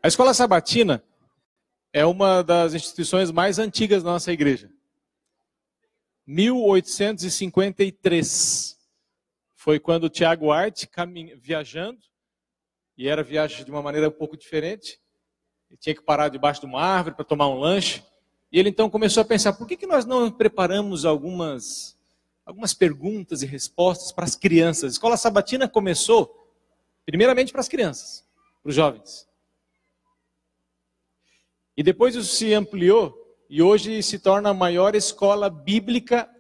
A Escola Sabatina é uma das instituições mais antigas da nossa igreja. 1853 foi quando o Tiago Arte, viajando, e era viagem de uma maneira um pouco diferente, ele tinha que parar debaixo de uma árvore para tomar um lanche, e ele então começou a pensar, por que nós não preparamos algumas perguntas e respostas para as crianças? A Escola Sabatina começou, primeiramente para as crianças, para os jovens. E depois isso se ampliou, e hoje se torna a maior escola bíblica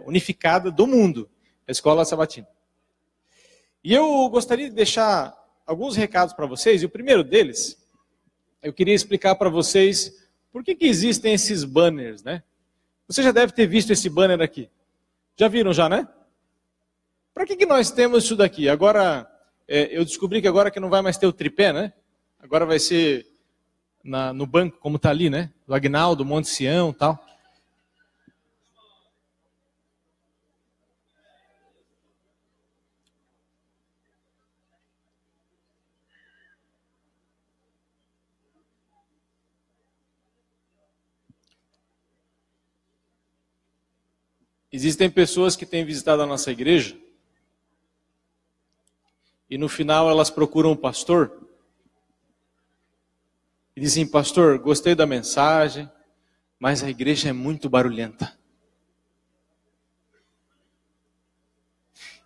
unificada do mundo, a Escola Sabatina. E eu gostaria de deixar alguns recados para vocês, e o primeiro deles, eu queria explicar para vocês por que existem esses banners, né? Você já deve ter visto esse banner aqui. Já viram já, né? Para que nós temos isso daqui? Agora, eu descobri que agora que não vai mais ter o tripé, né? Agora vai ser no banco, como está ali, né? Do Agnaldo, Monte Sião e tal. Existem pessoas que têm visitado a nossa igreja e no final elas procuram o pastor e dizem, pastor, gostei da mensagem, mas a igreja é muito barulhenta.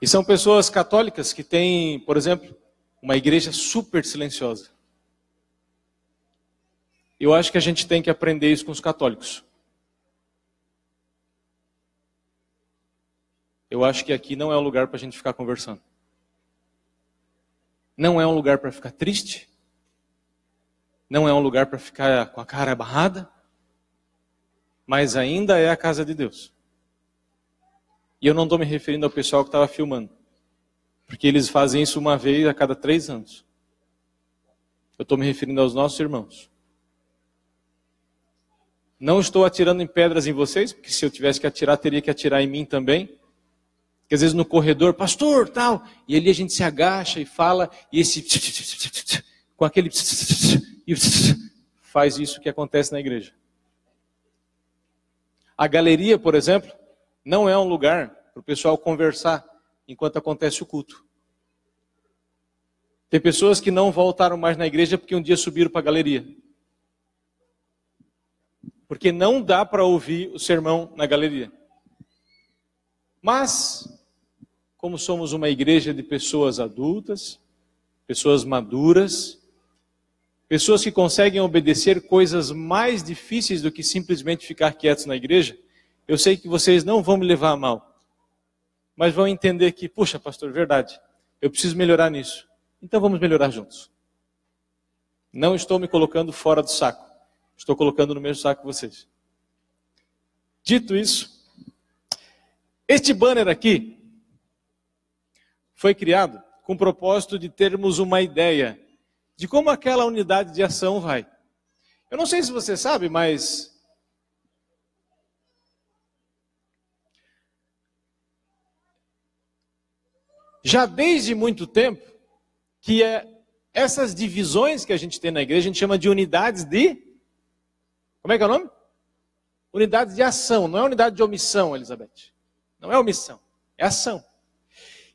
E são pessoas católicas que têm, por exemplo, uma igreja super silenciosa. Eu acho que a gente tem que aprender isso com os católicos. Eu acho que aqui não é um lugar para a gente ficar conversando. Não é um lugar para ficar triste. Não é um lugar para ficar com a cara barrada. Mas ainda é a casa de Deus. E eu não estou me referindo ao pessoal que estava filmando. Porque eles fazem isso uma vez a cada 3 anos. Eu estou me referindo aos nossos irmãos. Não estou atirando em pedras em vocês, porque se eu tivesse que atirar, teria que atirar em mim também. Porque às vezes no corredor, pastor, tal, e ali a gente se agacha e fala, e esse com aquele faz isso que acontece na igreja. A galeria, por exemplo, não é um lugar para o pessoal conversar enquanto acontece o culto. Tem pessoas que não voltaram mais na igreja porque um dia subiram para a galeria. Porque não dá para ouvir o sermão na galeria. Mas, como somos uma igreja de pessoas adultas, pessoas maduras, pessoas que conseguem obedecer coisas mais difíceis do que simplesmente ficar quietos na igreja, eu sei que vocês não vão me levar a mal, mas vão entender que, puxa, pastor, verdade, eu preciso melhorar nisso. Então vamos melhorar juntos. Não estou me colocando fora do saco, estou colocando no mesmo saco que vocês. Dito isso, este banner aqui foi criado com o propósito de termos uma ideia de como aquela unidade de ação vai. Eu não sei se você sabe, mas já desde muito tempo que essas divisões que a gente tem na igreja, a gente chama de unidades de... Como é que é o nome? Unidades de ação, não é unidade de omissão, Elizabeth. Não é omissão, é ação.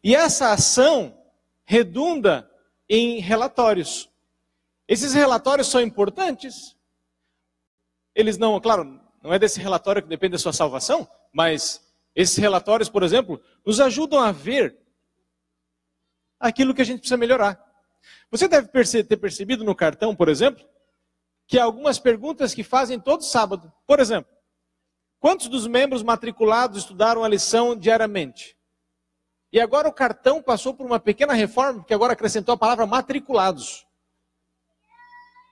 E essa ação redunda em relatórios. Esses relatórios são importantes. Eles não, claro, não é desse relatório que depende da sua salvação, mas esses relatórios, por exemplo, nos ajudam a ver aquilo que a gente precisa melhorar. Você deve ter percebido no cartão, por exemplo, que há algumas perguntas que fazem todo sábado. Por exemplo, quantos dos membros matriculados estudaram a lição diariamente? E agora o cartão passou por uma pequena reforma, porque agora acrescentou a palavra matriculados.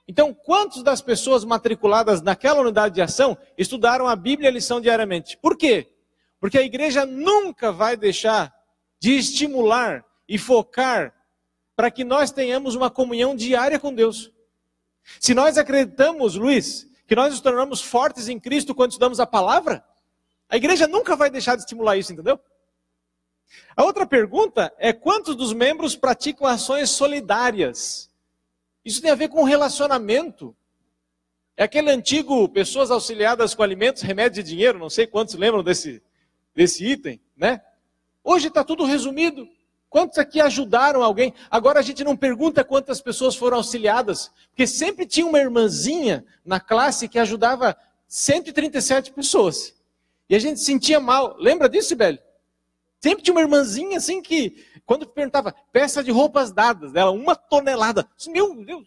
Então, quantos das pessoas matriculadas naquela unidade de ação estudaram a Bíblia e a lição diariamente? Por quê? Porque a igreja nunca vai deixar de estimular e focar para que nós tenhamos uma comunhão diária com Deus. Se nós acreditamos, Luiz, que nós nos tornamos fortes em Cristo quando estudamos a palavra, a igreja nunca vai deixar de estimular isso, entendeu? A outra pergunta é quantos dos membros praticam ações solidárias? Isso tem a ver com relacionamento. É aquele antigo pessoas auxiliadas com alimentos, remédios e dinheiro, não sei quantos lembram desse item, né? Hoje está tudo resumido. Quantos aqui ajudaram alguém? Agora a gente não pergunta quantas pessoas foram auxiliadas, porque sempre tinha uma irmãzinha na classe que ajudava 137 pessoas. E a gente se sentia mal. Lembra disso, Sibeli? Sempre tinha uma irmãzinha assim que, quando perguntava, peça de roupas dadas, dela 1 tonelada. Meu Deus,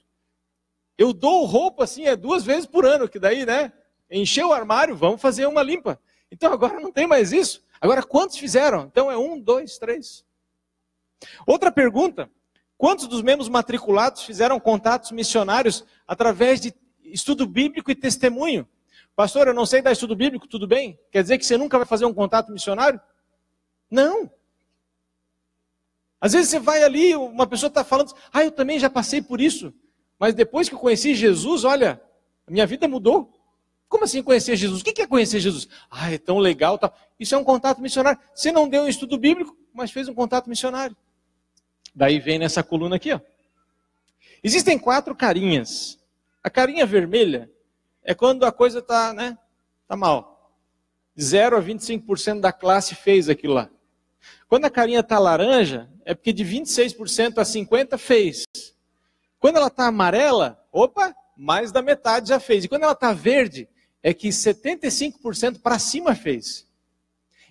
eu dou roupa assim 2 vezes por ano, que daí, né? Encheu o armário, vamos fazer uma limpa. Então agora não tem mais isso. Agora quantos fizeram? Então é 1, 2, 3. Outra pergunta: quantos dos membros matriculados fizeram contatos missionários através de estudo bíblico e testemunho? Pastor, eu não sei dar estudo bíblico, tudo bem? Quer dizer que você nunca vai fazer um contato missionário? Não. Às vezes você vai ali, uma pessoa está falando, eu também já passei por isso, mas depois que eu conheci Jesus, olha, a minha vida mudou. Como assim conhecer Jesus? O que é conhecer Jesus? É tão legal. Tal. Isso é um contato missionário. Você não deu um estudo bíblico, mas fez um contato missionário. Daí vem nessa coluna aqui, ó. Existem 4 carinhas. A carinha vermelha é quando a coisa está, né, tá mal. De 0 a 25% da classe fez aquilo lá. Quando a carinha está laranja, é porque de 26% a 50% fez. Quando ela está amarela, mais da metade já fez. E quando ela está verde, é que 75% para cima fez.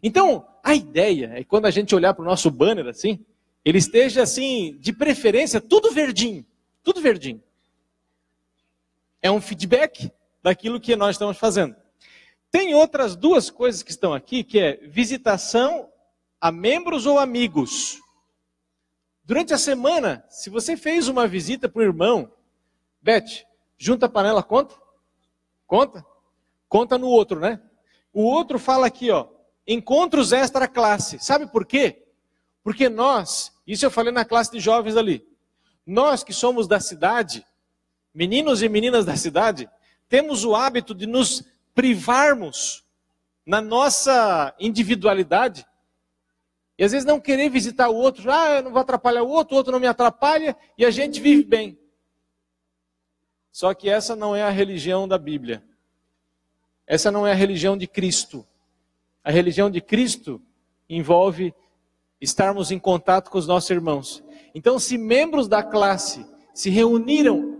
Então, a ideia é que quando a gente olhar para o nosso banner assim, ele esteja assim, de preferência, tudo verdinho. Tudo verdinho. É um feedback daquilo que nós estamos fazendo. Tem outras 2 coisas que estão aqui, que é visitação a membros ou amigos. Durante a semana, se você fez uma visita para o irmão, Beth, junta a panela, conta? Conta? Conta no outro, né? O outro fala aqui, ó, encontros extra classe. Sabe por quê? Porque nós, isso eu falei na classe de jovens ali, nós que somos da cidade, meninos e meninas da cidade, temos o hábito de nos privarmos na nossa individualidade. E às vezes não querer visitar o outro, eu não vou atrapalhar o outro não me atrapalha, e a gente vive bem. Só que essa não é a religião da Bíblia. Essa não é a religião de Cristo. A religião de Cristo envolve estarmos em contato com os nossos irmãos. Então, se membros da classe se reuniram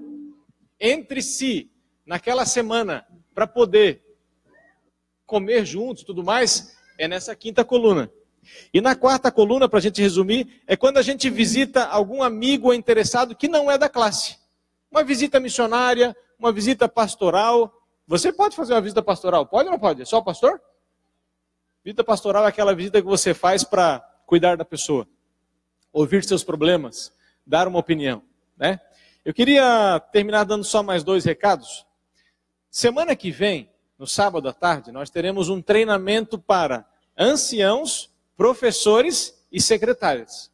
entre si naquela semana para poder comer juntos e tudo mais, é nessa 5ª coluna. E na 4ª coluna, para a gente resumir, é quando a gente visita algum amigo ou interessado que não é da classe. Uma visita missionária, uma visita pastoral. Você pode fazer uma visita pastoral? Pode ou não pode? É só o pastor? Visita pastoral é aquela visita que você faz para cuidar da pessoa, ouvir seus problemas, dar uma opinião, né? Eu queria terminar dando só mais 2 recados. Semana que vem, no sábado à tarde, nós teremos um treinamento para anciãos, professores e secretárias.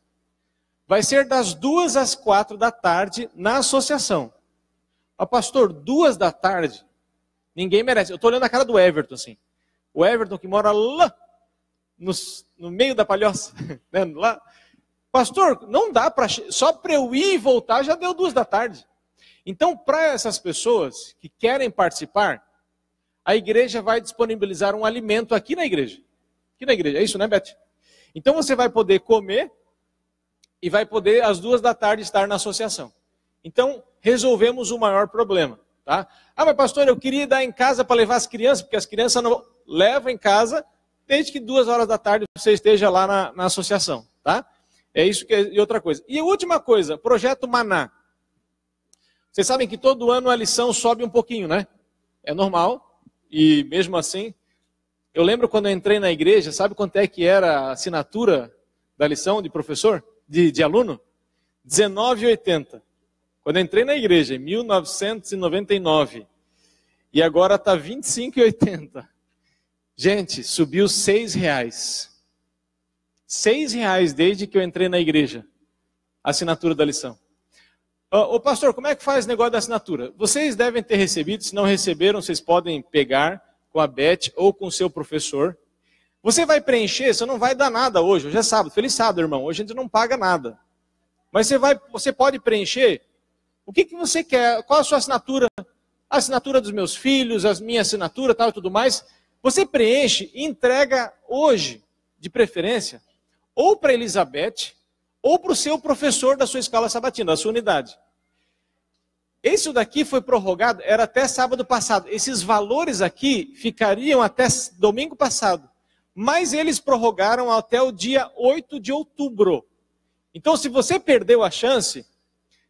Vai ser das 2 às 4 da tarde na associação. Pastor, 2 da tarde? Ninguém merece. Eu estou olhando a cara do Everton, assim. O Everton que mora lá, no meio da Palhoça. Né? Lá. Pastor, não dá para... Só para eu ir e voltar já deu 2 da tarde. Então, para essas pessoas que querem participar, a igreja vai disponibilizar um alimento aqui na igreja. Aqui na igreja, é isso, né, Beth? Então você vai poder comer e vai poder, às 2 da tarde, estar na associação. Então, resolvemos o maior problema. Tá? Mas pastor, eu queria dar em casa para levar as crianças, porque as crianças não levam em casa, desde que 2 horas da tarde você esteja lá na associação. Tá? É isso que e outra coisa. E a última coisa, projeto Maná. Vocês sabem que todo ano a lição sobe um pouquinho, né? É normal, e mesmo assim... Eu lembro quando eu entrei na igreja, sabe quanto é que era a assinatura da lição de professor, de aluno? R$19,80. Quando eu entrei na igreja, em 1999. E agora está R$25,80. Gente, subiu R$6. R$6 desde que eu entrei na igreja, a assinatura da lição. Ô pastor, como é que faz o negócio da assinatura? Vocês devem ter recebido, se não receberam, vocês podem pegar com a Beth ou com o seu professor. Você vai preencher, você não vai dar nada hoje é sábado. Feliz sábado, irmão. Hoje a gente não paga nada. Mas você pode preencher O que você quer? Qual a sua assinatura? A assinatura dos meus filhos, a minha assinatura, tal e tudo mais. Você preenche e entrega hoje, de preferência, ou para Elizabeth, ou para o seu professor da sua escola sabatina, da sua unidade. Esse daqui foi prorrogado, era até sábado passado. Esses valores aqui ficariam até domingo passado. Mas eles prorrogaram até o dia 8 de outubro. Então, se você perdeu a chance,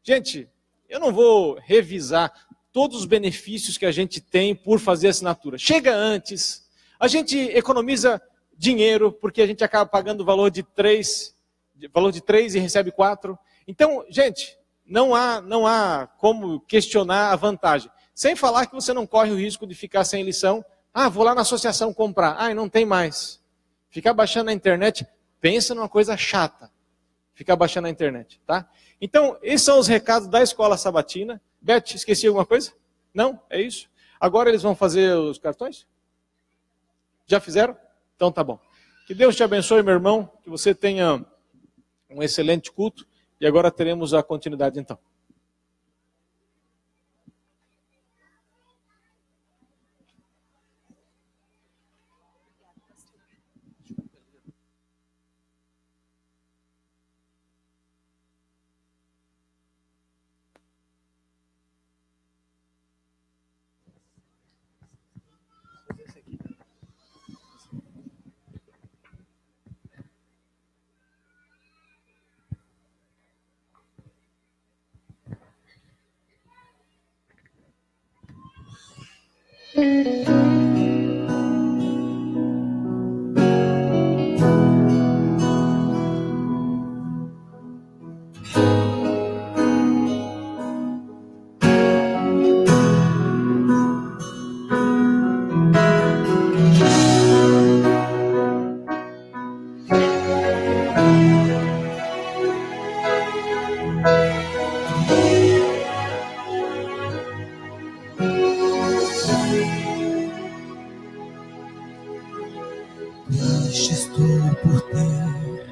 gente, eu não vou revisar todos os benefícios que a gente tem por fazer assinatura. Chega antes, a gente economiza dinheiro, porque a gente acaba pagando o valor de 3 e recebe 4. Então, gente, não há como questionar a vantagem. Sem falar que você não corre o risco de ficar sem lição. Ah, vou lá na associação comprar. Ah, não tem mais. Ficar baixando na internet, pensa numa coisa chata. Ficar baixando na internet, tá? Então, esses são os recados da escola sabatina. Beth, esqueci alguma coisa? Não? É isso? Agora eles vão fazer os cartões? Já fizeram? Então tá bom. Que Deus te abençoe, meu irmão. Que você tenha um excelente culto. E agora teremos a continuidade então. Triste estou por ter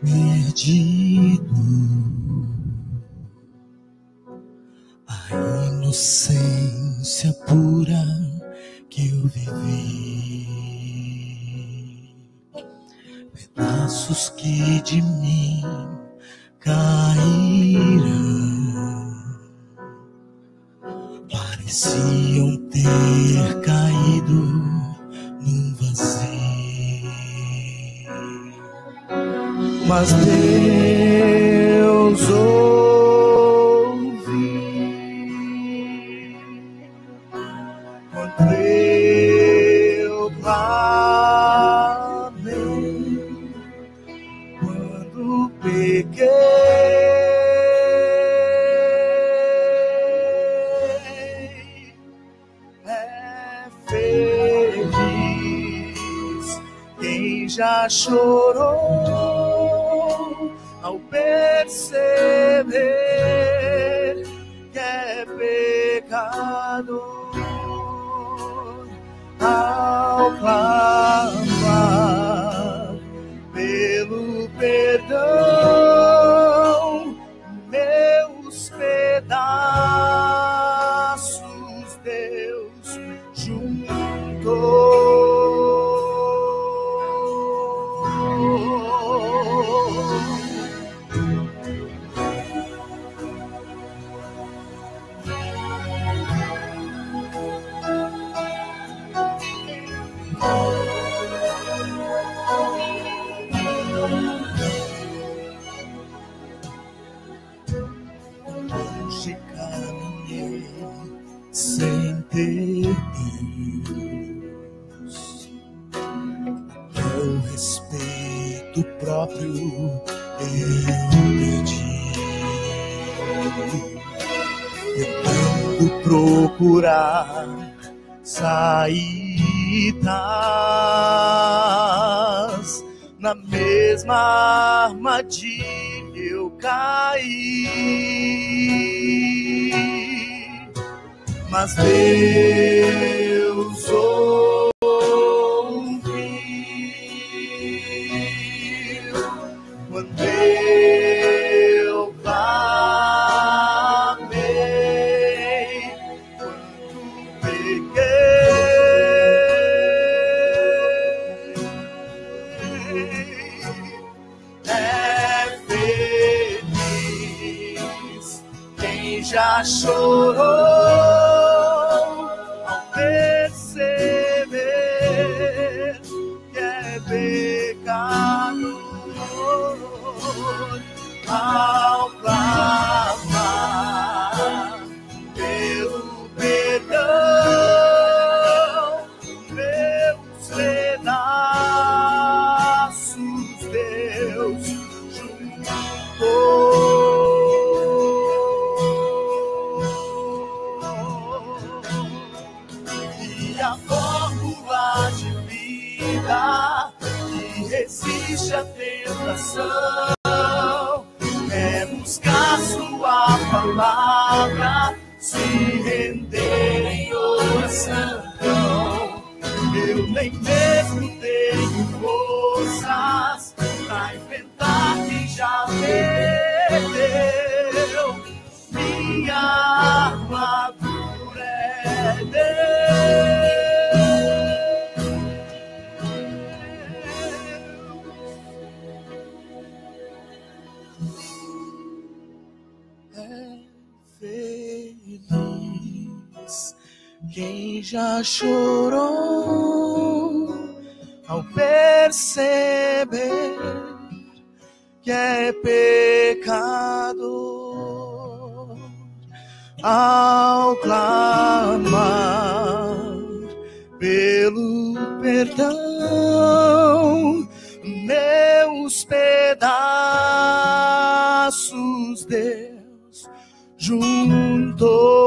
perdido a inocência pura que eu vivi. Pedaços que de mim caíram pareciam ter caído num vazio. Mas Deus ouviu quando eu clamei, quando pequei. É feliz quem já chorou ao perceber que é pecador, ao clamar pelo perdão, meus pedaços Deus juntou. Longe caminhei sem ter Deus, até o respeito próprio eu perdi, tentando procurar saídas, na mesma armadilha eu caí. Mas Deus ouviu quando eu clamei, Quem já chorou ao perceber que é pecador, ao clamar pelo perdão, meus pedaços Deus juntou. E a fórmula de vida que resiste à tentação é buscar sua palavra, se render em oração. Eu nem mesmo tenho forças pra enfrentar quem já perdeu. Minha armadura é feliz quem já chorou ao perceber que é pecador, ao clamar pelo perdão, meus pedaços Deus juntou.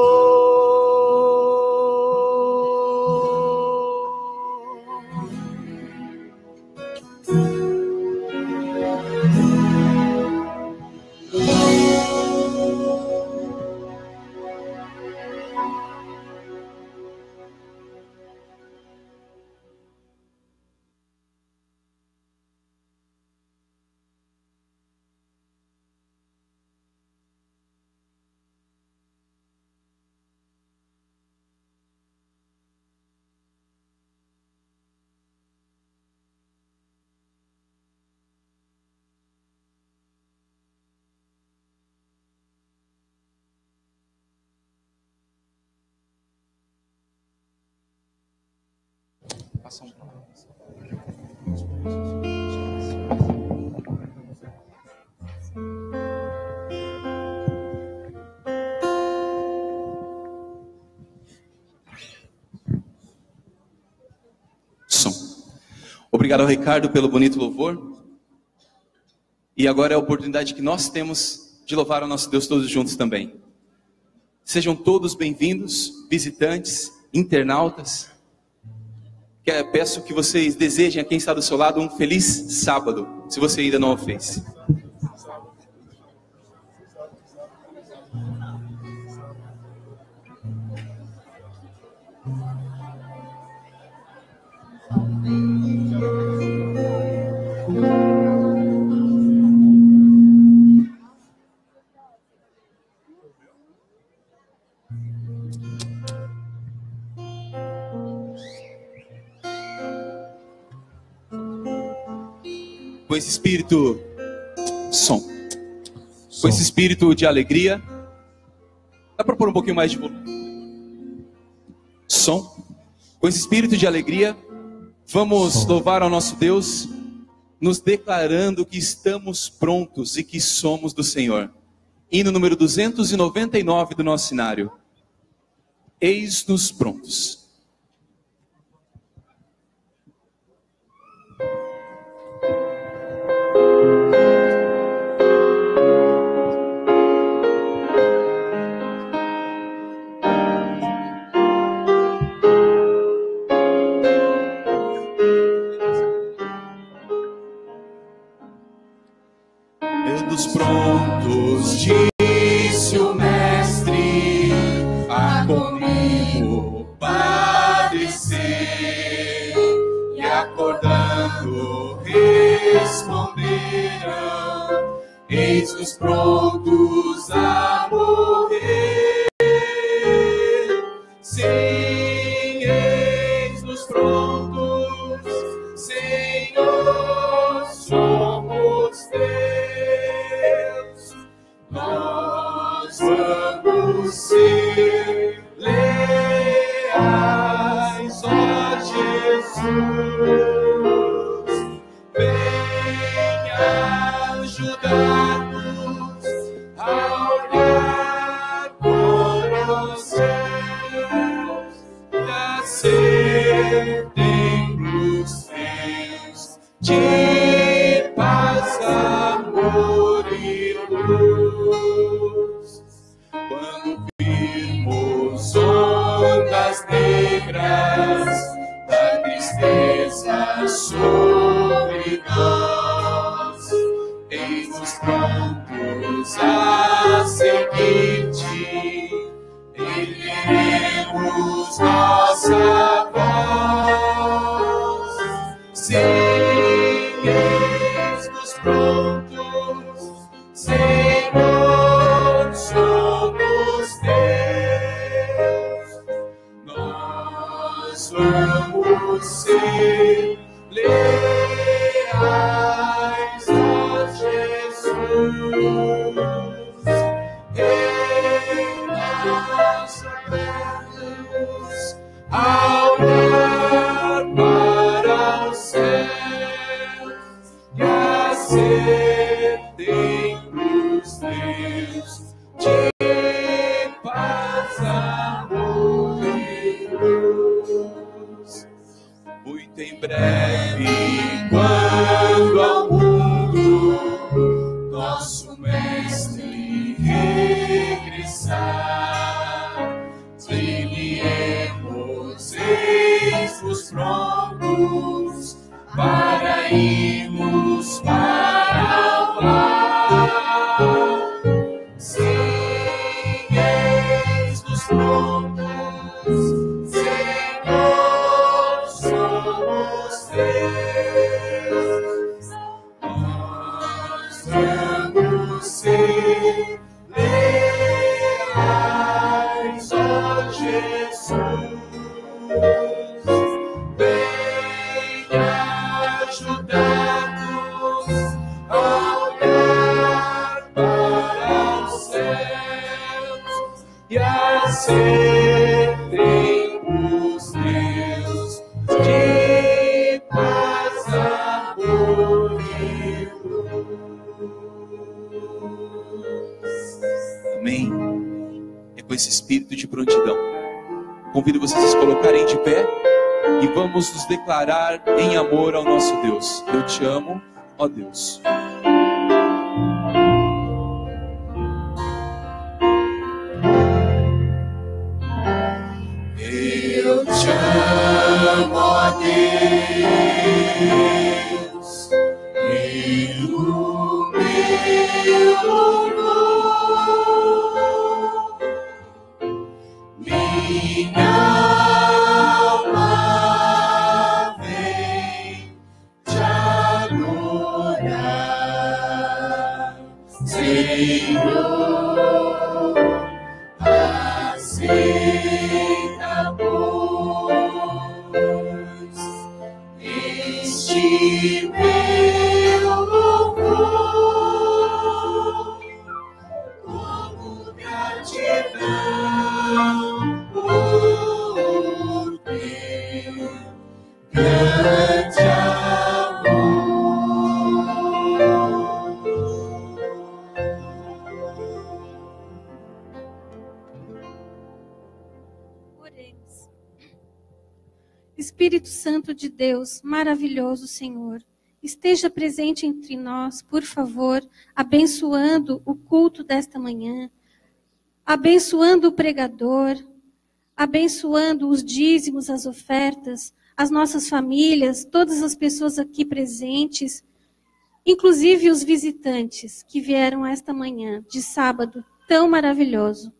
Som. Obrigado ao Ricardo pelo bonito louvor. E agora é a oportunidade que nós temos de louvar ao nosso Deus todos juntos também. Sejam todos bem-vindos, visitantes, internautas. Peço que vocês desejem a quem está do seu lado um feliz sábado, se você ainda não o fez. Com esse espírito, som, com esse espírito de alegria, dá para pôr um pouquinho mais de volume? Som, com esse espírito de alegria, vamos louvar ao nosso Deus, nos declarando que estamos prontos e que somos do Senhor. Hino número 299 do nosso cenário. Eis-nos prontos. Prontos, disse o mestre, a comigo padecer, e acordando responderam, eis-nos prontos a morrer. Sim, eis-nos prontos, Senhor, somos teus. Nós vamos vamos ser leais, ó Jesus. Venha ajudar-nos a olhar para os céus e a ser templos teus de paz, amor e luz. Quando virmos ondas negras da tristeza sobre nós, eis-nos prontos a seguir-te, ergueremos nossa voz. Sim, eis-nos prontos, Senhor, somos teus. Nós vamos ser leais, ó Jesus. Em nós olhamos a olhar para os céus e a ser templos teus de paz, amor e luz. Muito em breve, quando ao mundo nosso Mestre regressar, trilhemos, eis-nos prontos para irmos para o lar. Sim, eis-nos prontos, Senhor, somos teus. Nós vamos ser leais, ó Jesus. Venha ajudar-nos a olhar para os céus e a ser templos teus de paz, amor e luz. Amém. É com esse espírito de prontidão. Convido vocês a se colocarem de pé e vamos nos declarar em amor ao nosso Deus. Eu te amo, ó Deus. Eu te amo, ó Deus, pelo meu louvor. Minha alma vem te adorar, Senhor, aceita, pois, este meu louvor, como gratidão por teu grande amor. Oremos. Espírito Santo de Deus, maravilhoso Senhor, esteja presente entre nós, por favor, abençoando o culto desta manhã, abençoando o pregador, abençoando os dízimos, as ofertas, as nossas famílias, todas as pessoas aqui presentes, inclusive os visitantes que vieram esta manhã de sábado tão maravilhoso.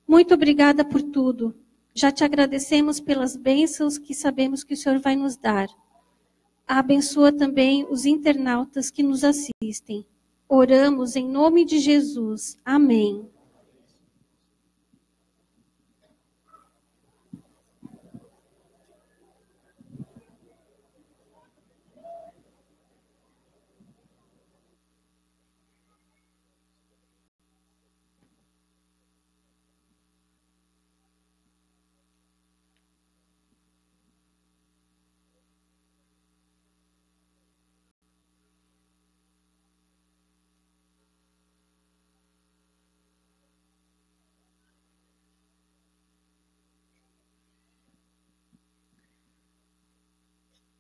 Muito obrigada por tudo. Já te agradecemos pelas bênçãos que sabemos que o Senhor vai nos dar. Abençoa também os internautas que nos assistem. Oramos em nome de Jesus. Amém.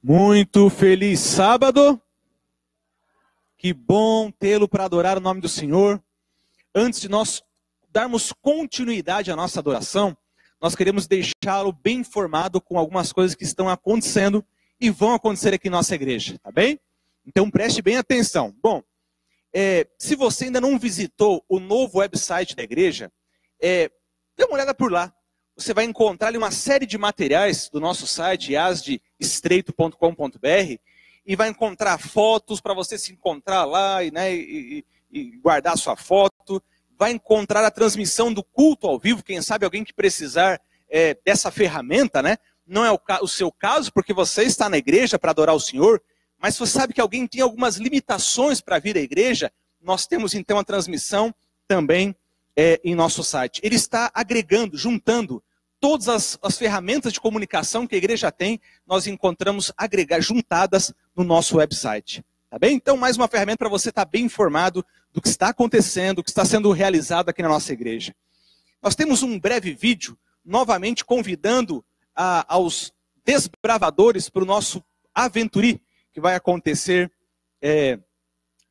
Muito feliz sábado. Que bom tê-lo para adorar o nome do Senhor. Antes de nós darmos continuidade à nossa adoração, nós queremos deixá-lo bem informado com algumas coisas que estão acontecendo e vão acontecer aqui em nossa igreja, tá bem? Então preste bem atenção. Bom, se você ainda não visitou o novo website da igreja, dê uma olhada por lá. Você vai encontrar ali uma série de materiais do nosso site, asdeestreito.com.br, e vai encontrar fotos para você se encontrar lá e guardar a sua foto. Vai encontrar a transmissão do culto ao vivo, quem sabe alguém que precisar dessa ferramenta, né? Não é o seu caso, porque você está na igreja para adorar o Senhor, mas se você sabe que alguém tem algumas limitações para vir à igreja, nós temos então a transmissão também em nosso site. Ele está agregando, juntando todas as ferramentas de comunicação que a igreja tem, nós encontramos juntadas no nosso website. Tá bem? Então, mais uma ferramenta para você estar bem informado do que está acontecendo, do que está sendo realizado aqui na nossa igreja. Nós temos um breve vídeo, novamente convidando aos desbravadores para o nosso Aventuri, que vai acontecer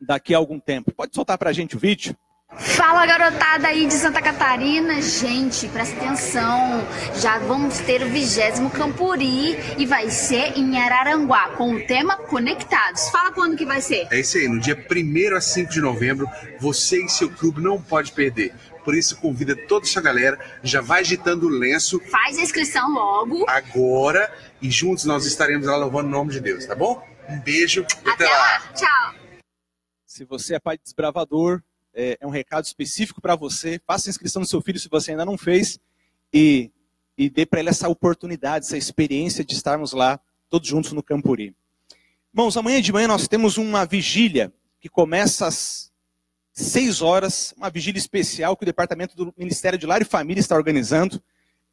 daqui a algum tempo. Pode soltar para a gente o vídeo? Fala, garotada aí de Santa Catarina. Gente, presta atenção, já vamos ter o 20º Campuri e vai ser em Araranguá, com o tema Conectados. Fala quando que vai ser. É isso aí, no dia 1º a 5 de novembro, você e seu clube não pode perder. Por isso, convida toda essa galera, já vai agitando o lenço. Faz a inscrição logo. Agora, e juntos nós estaremos lá louvando o nome de Deus, tá bom? Um beijo, até lá. Tchau. Se você é pai de desbravador, é um recado específico para você. Faça a inscrição do seu filho se você ainda não fez e dê para ele essa oportunidade, essa experiência de estarmos lá todos juntos no Campuri. Irmãos, amanhã de manhã nós temos uma vigília que começa às 6 horas, uma vigília especial que o Departamento do Ministério de Lar e Família está organizando.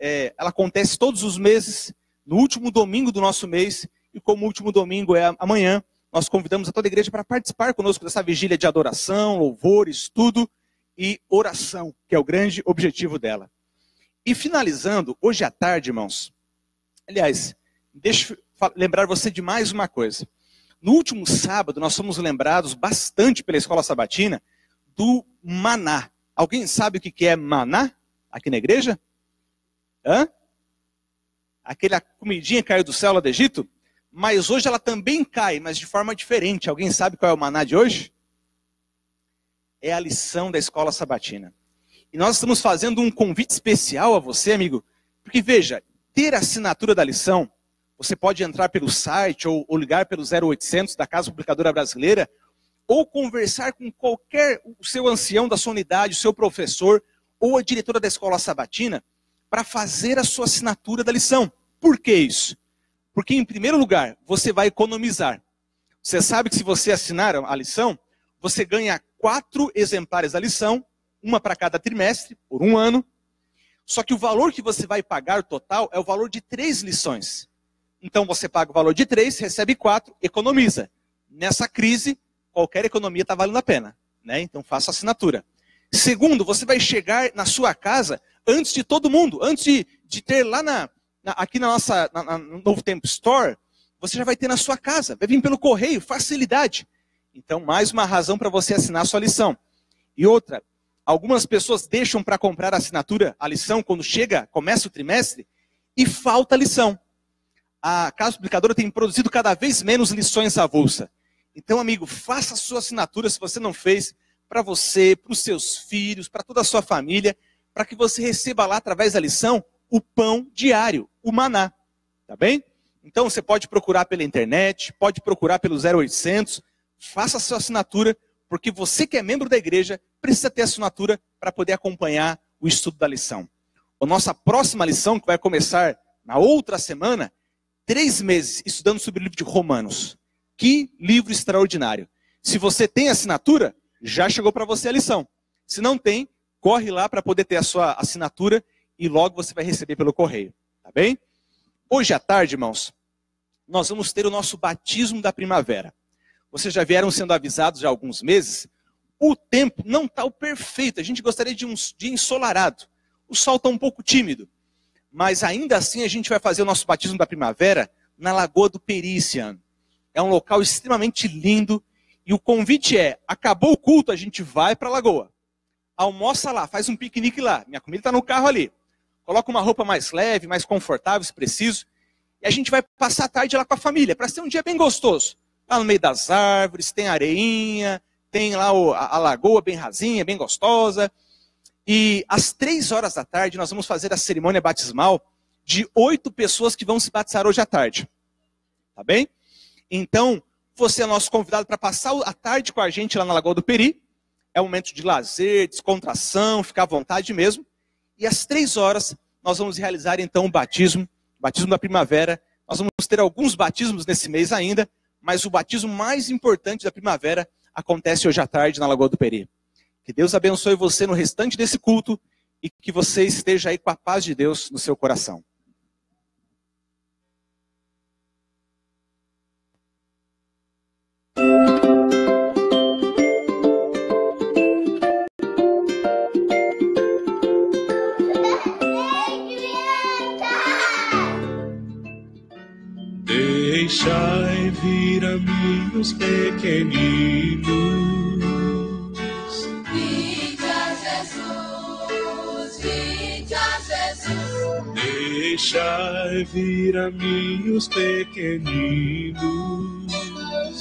Ela acontece todos os meses, no último domingo do nosso mês, e como o último domingo é amanhã, nós convidamos a toda a igreja para participar conosco dessa vigília de adoração, louvor, estudo e oração, que é o grande objetivo dela. E finalizando, hoje à tarde, irmãos, aliás, deixa eu lembrar você de mais uma coisa. No último sábado, nós fomos lembrados bastante pela Escola Sabatina do maná. Alguém sabe o que é maná aqui na igreja? Aquela comidinha que caiu do céu lá do Egito? Mas hoje ela também cai, mas de forma diferente. Alguém sabe qual é o maná de hoje? É a lição da Escola Sabatina. E nós estamos fazendo um convite especial a você, amigo, porque veja, ter a assinatura da lição, você pode entrar pelo site ou ligar pelo 0800 da Casa Publicadora Brasileira, ou conversar com o seu ancião da sua unidade, o seu professor, ou a diretora da Escola Sabatina, para fazer a sua assinatura da lição. Por que isso? Porque, em primeiro lugar, você vai economizar. Você sabe que se você assinar a lição, você ganha 4 exemplares da lição, uma para cada trimestre, por 1 ano. Só que o valor que você vai pagar total é o valor de 3 lições. Então, você paga o valor de 3, recebe 4, economiza. Nessa crise, qualquer economia está valendo a pena, né? Então, faça a assinatura. Segundo, você vai chegar na sua casa antes de todo mundo, antes de ter lá aqui na nossa no Novo Tempo Store, você já vai ter na sua casa, vai vir pelo correio, facilidade. Então, mais uma razão para você assinar a sua lição. E outra, algumas pessoas deixam para comprar a lição, quando começa o trimestre, e falta a lição. A Casa Publicadora tem produzido cada vez menos lições avulsa. Então, amigo, faça a sua assinatura, se você não fez, para você, para os seus filhos, para toda a sua família, para que você receba lá, através da lição, o pão diário, o maná, tá bem? Então você pode procurar pela internet, pode procurar pelo 0800, faça a sua assinatura, porque você que é membro da igreja precisa ter assinatura para poder acompanhar o estudo da lição. A nossa próxima lição, que vai começar na outra semana, 3 meses estudando sobre o livro de Romanos. Que livro extraordinário. Se você tem assinatura, já chegou para você a lição. Se não tem, corre lá para poder ter a sua assinatura e logo você vai receber pelo correio, tá bem? Hoje à tarde, irmãos, nós vamos ter o nosso batismo da primavera. Vocês já vieram sendo avisados há alguns meses, o tempo não está o perfeito, a gente gostaria de um dia ensolarado. O sol está um pouco tímido, mas ainda assim a gente vai fazer o nosso batismo da primavera na Lagoa do Peri esse ano. É um local extremamente lindo. E o convite é, acabou o culto, a gente vai para a Lagoa. Almoça lá, faz um piquenique lá. Minha comida está no carro ali. Coloca uma roupa mais leve, mais confortável, se preciso. E a gente vai passar a tarde lá com a família, para ser um dia bem gostoso. Lá no meio das árvores, tem areinha, tem lá a lagoa bem rasinha, bem gostosa. E às 3 horas da tarde nós vamos fazer a cerimônia batismal de 8 pessoas que vão se batizar hoje à tarde. Tá bem? Então, você é nosso convidado para passar a tarde com a gente lá na Lagoa do Peri. É um momento de lazer, descontração, ficar à vontade mesmo. E às 3 horas nós vamos realizar então o batismo da primavera. Nós vamos ter alguns batismos nesse mês ainda, mas o batismo mais importante da primavera acontece hoje à tarde na Lagoa do Peri. Que Deus abençoe você no restante desse culto e que você esteja aí com a paz de Deus no seu coração. Deixai vir a mim os pequeninos. Vinde a Jesus, vinde a Jesus. Deixai vir a mim os pequeninos.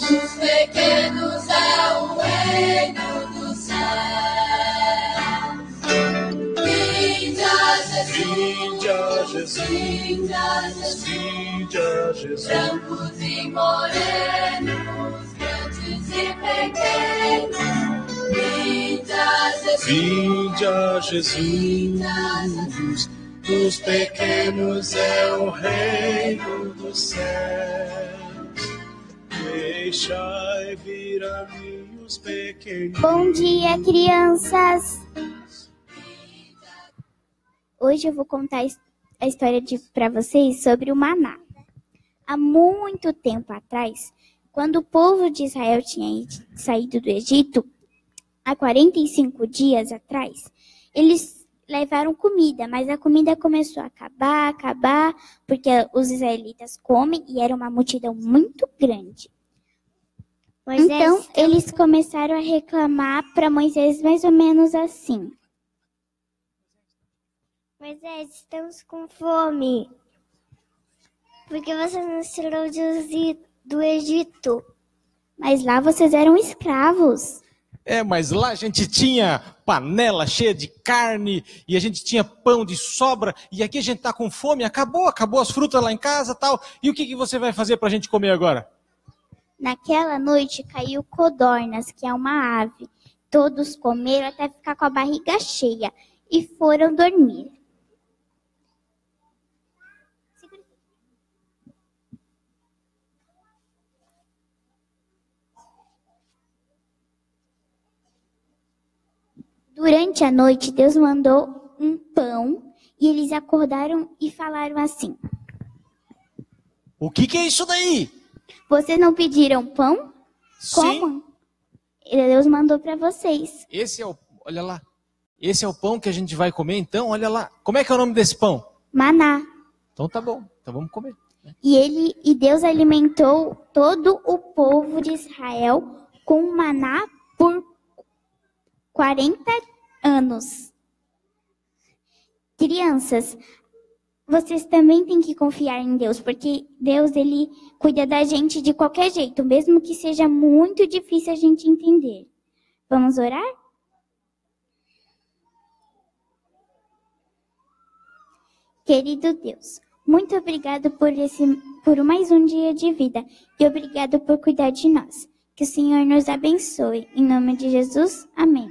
Os pequenos é o reino dos céus. Vinde a Jesus, Vinde a Jesus, vinde a Jesus. vinde a Jesus. Brancos e morenos, grandes e pequenos. Vinde a Jesus, Vinde a Jesus, dos pequenos é o reino dos céus. Deixai vir a mim os pequeninos. Bom dia, crianças! Hoje eu vou contar a história para vocês sobre o maná. Há muito tempo atrás, quando o povo de Israel tinha saído do Egito, há 45 dias atrás, eles levaram comida, mas a comida começou a acabar, porque os israelitas comem e era uma multidão muito grande. Então, eles começaram a reclamar para Moisés mais ou menos assim. Moisés, estamos com fome. Porque você nos tirou do Egito? Mas lá vocês eram escravos. Mas lá a gente tinha panela cheia de carne e a gente tinha pão de sobra e aqui a gente tá com fome, acabou as frutas lá em casa, tal. E o que você vai fazer pra gente comer agora? Naquela noite caiu codornas, que é uma ave. Todos comeram até ficar com a barriga cheia e foram dormir. Durante a noite, Deus mandou um pão e eles acordaram e falaram assim: O que é isso daí? Vocês não pediram pão? Sim. Comam. Deus mandou para vocês. Olha lá, esse é o pão que a gente vai comer então, olha lá. Como é que é o nome desse pão? Maná. Então tá bom, então vamos comer. E Deus alimentou todo o povo de Israel com maná por 40 anos. Crianças, vocês também têm que confiar em Deus, porque Deus, Ele cuida da gente de qualquer jeito, mesmo que seja muito difícil a gente entender. Vamos orar? Querido Deus, muito obrigado por mais um dia de vida e obrigado por cuidar de nós. Que o Senhor nos abençoe. Em nome de Jesus, amém.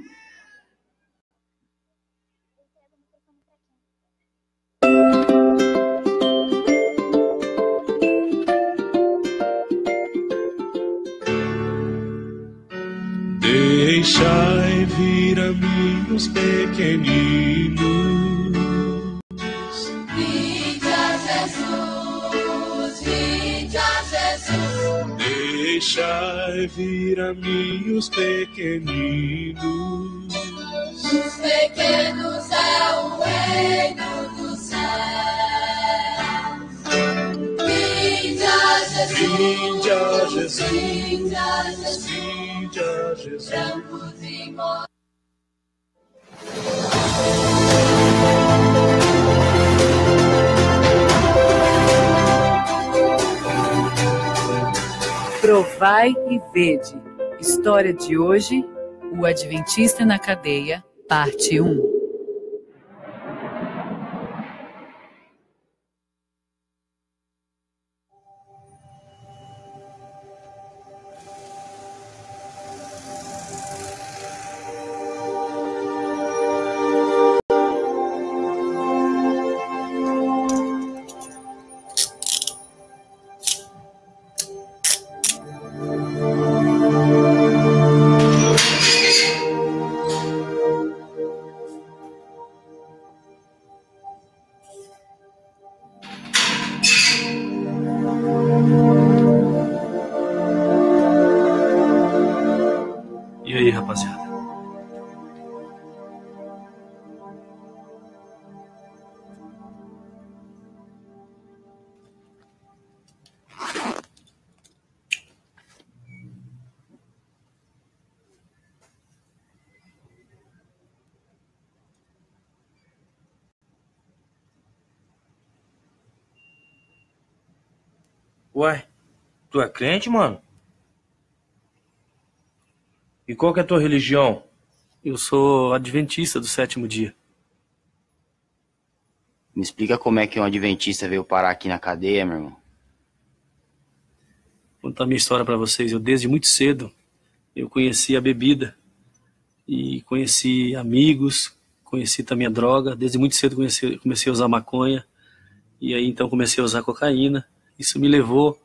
Deixai vir a mim os pequeninos. Vinde a Jesus, vinde a Jesus. Deixai vir a mim os pequeninos. Os pequenos é o reino dos céus. Vinde a Vinde a Jesus, Vinde a Jesus. brancos e morenos. Provai e vede. História de hoje, o Adventista na Cadeia, parte 1. E aí, rapaziada? Ué, tu é crente, mano? E qual que é a tua religião? Eu sou adventista do 7º dia. Me explica como é que um adventista veio parar aqui na cadeia, meu irmão. Vou contar minha história pra vocês. Eu, desde muito cedo, eu conheci a bebida. E conheci amigos, conheci também a droga. Desde muito cedo comecei a usar maconha. E aí então comecei a usar cocaína. Isso me levou,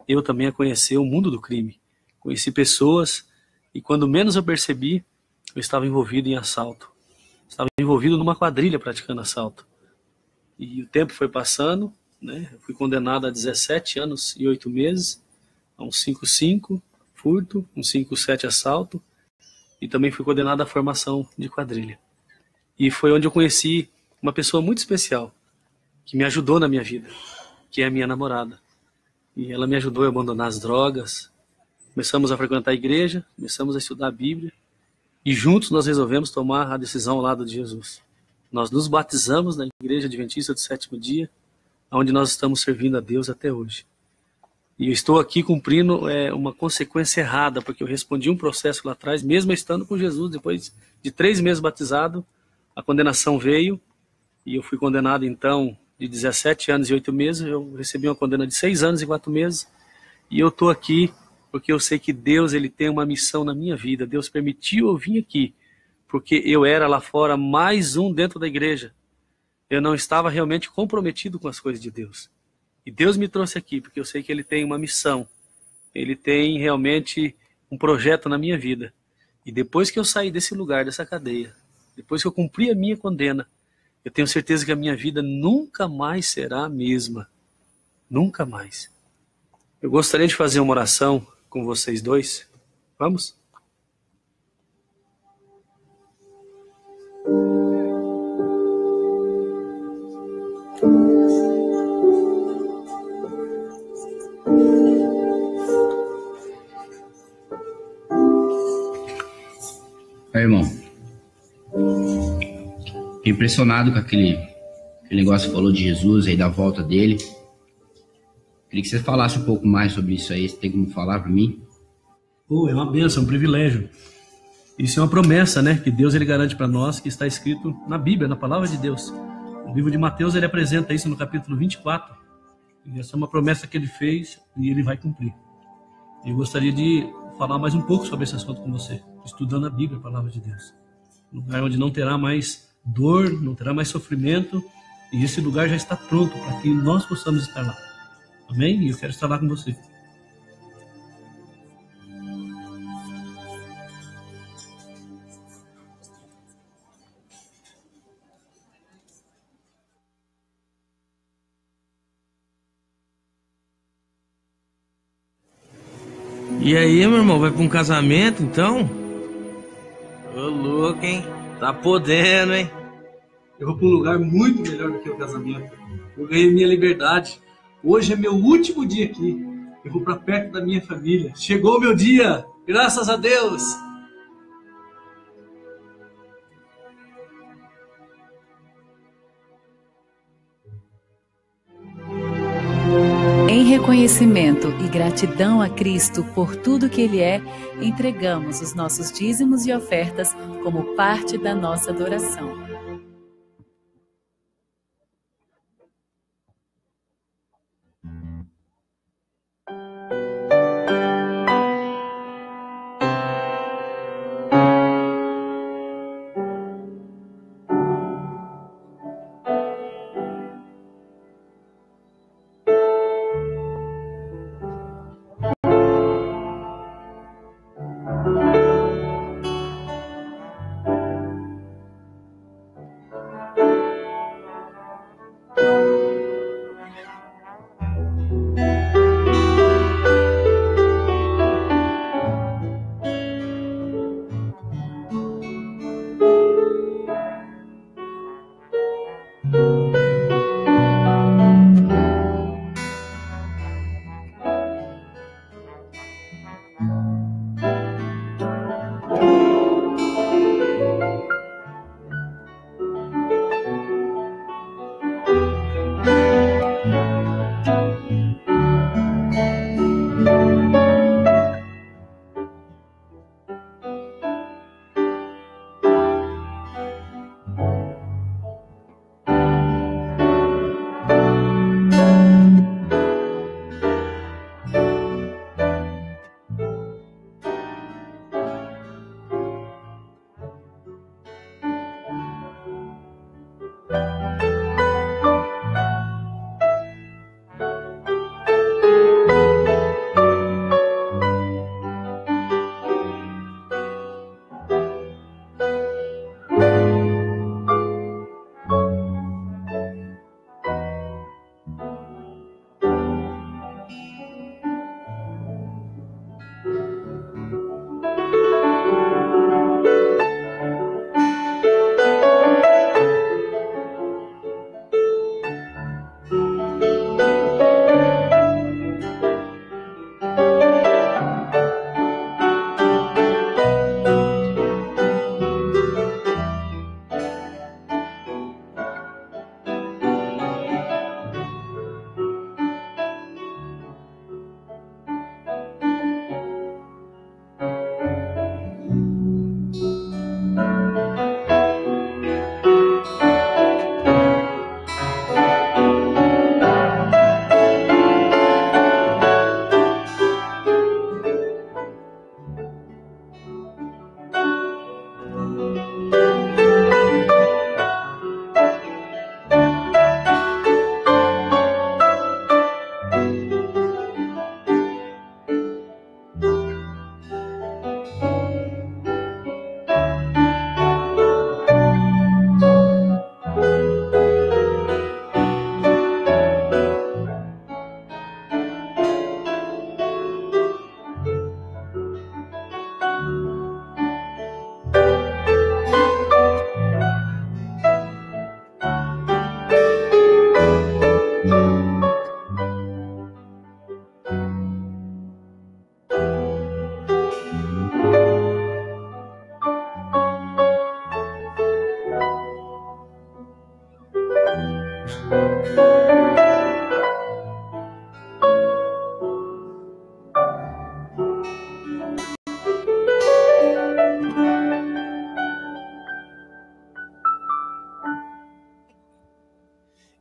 eu também, a conhecer o mundo do crime. Conheci pessoas e quando menos eu percebi, eu estava envolvido em assalto. Estava envolvido numa quadrilha praticando assalto. E o tempo foi passando, né? Eu fui condenado a 17 anos e 8 meses, a um 5-5 furto, um 5-7 assalto, e também fui condenado à formação de quadrilha. E foi onde eu conheci uma pessoa muito especial, que me ajudou na minha vida, que é a minha namorada. E ela me ajudou a abandonar as drogas. Começamos a frequentar a igreja, começamos a estudar a Bíblia, e juntos nós resolvemos tomar a decisão ao lado de Jesus. Nós nos batizamos na Igreja Adventista do 7º dia, onde nós estamos servindo a Deus até hoje. E eu estou aqui cumprindo uma consequência errada, porque eu respondi um processo lá atrás, mesmo estando com Jesus, depois de 3 meses batizado, a condenação veio, e eu fui condenado então de 17 anos e 8 meses, eu recebi uma condena de 6 anos e 4 meses, e eu estou aqui porque eu sei que Deus, ele tem uma missão na minha vida. Deus permitiu eu vir aqui, porque eu era lá fora mais um dentro da igreja. Eu não estava realmente comprometido com as coisas de Deus. E Deus me trouxe aqui, porque eu sei que ele tem uma missão. Ele tem realmente um projeto na minha vida. E depois que eu saí desse lugar, dessa cadeia, depois que eu cumpri a minha condena, eu tenho certeza que a minha vida nunca mais será a mesma. Nunca mais. Eu gostaria de fazer uma oração com vocês dois. Vamos? Irmão, fiquei impressionado com aquele negócio que falou de Jesus aí, da volta dele. Queria que você falasse um pouco mais sobre isso aí. Você tem como falar para mim? Pô, é uma bênção, é um privilégio. Isso é uma promessa, né? Que Deus ele garante para nós, que está escrito na Bíblia, na palavra de Deus. O livro de Mateus ele apresenta isso no capítulo 24. E essa é uma promessa que ele fez e ele vai cumprir. Eu gostaria de falar mais um pouco sobre esse assunto com você, estudando a Bíblia, a palavra de Deus. Um lugar onde não terá mais dor, não terá mais sofrimento, e esse lugar já está pronto para que nós possamos estar lá. Amém? E eu quero estar lá com você. E aí, meu irmão, vai pra um casamento, então? Ô, louco, hein? Tá podendo, hein? Eu vou pra um lugar muito melhor do que o casamento. Eu ganhei minha liberdade. Hoje é meu último dia aqui. Eu vou para perto da minha família. Chegou o meu dia, graças a Deus. Em reconhecimento e gratidão a Cristo por tudo que Ele é, entregamos os nossos dízimos e ofertas como parte da nossa adoração.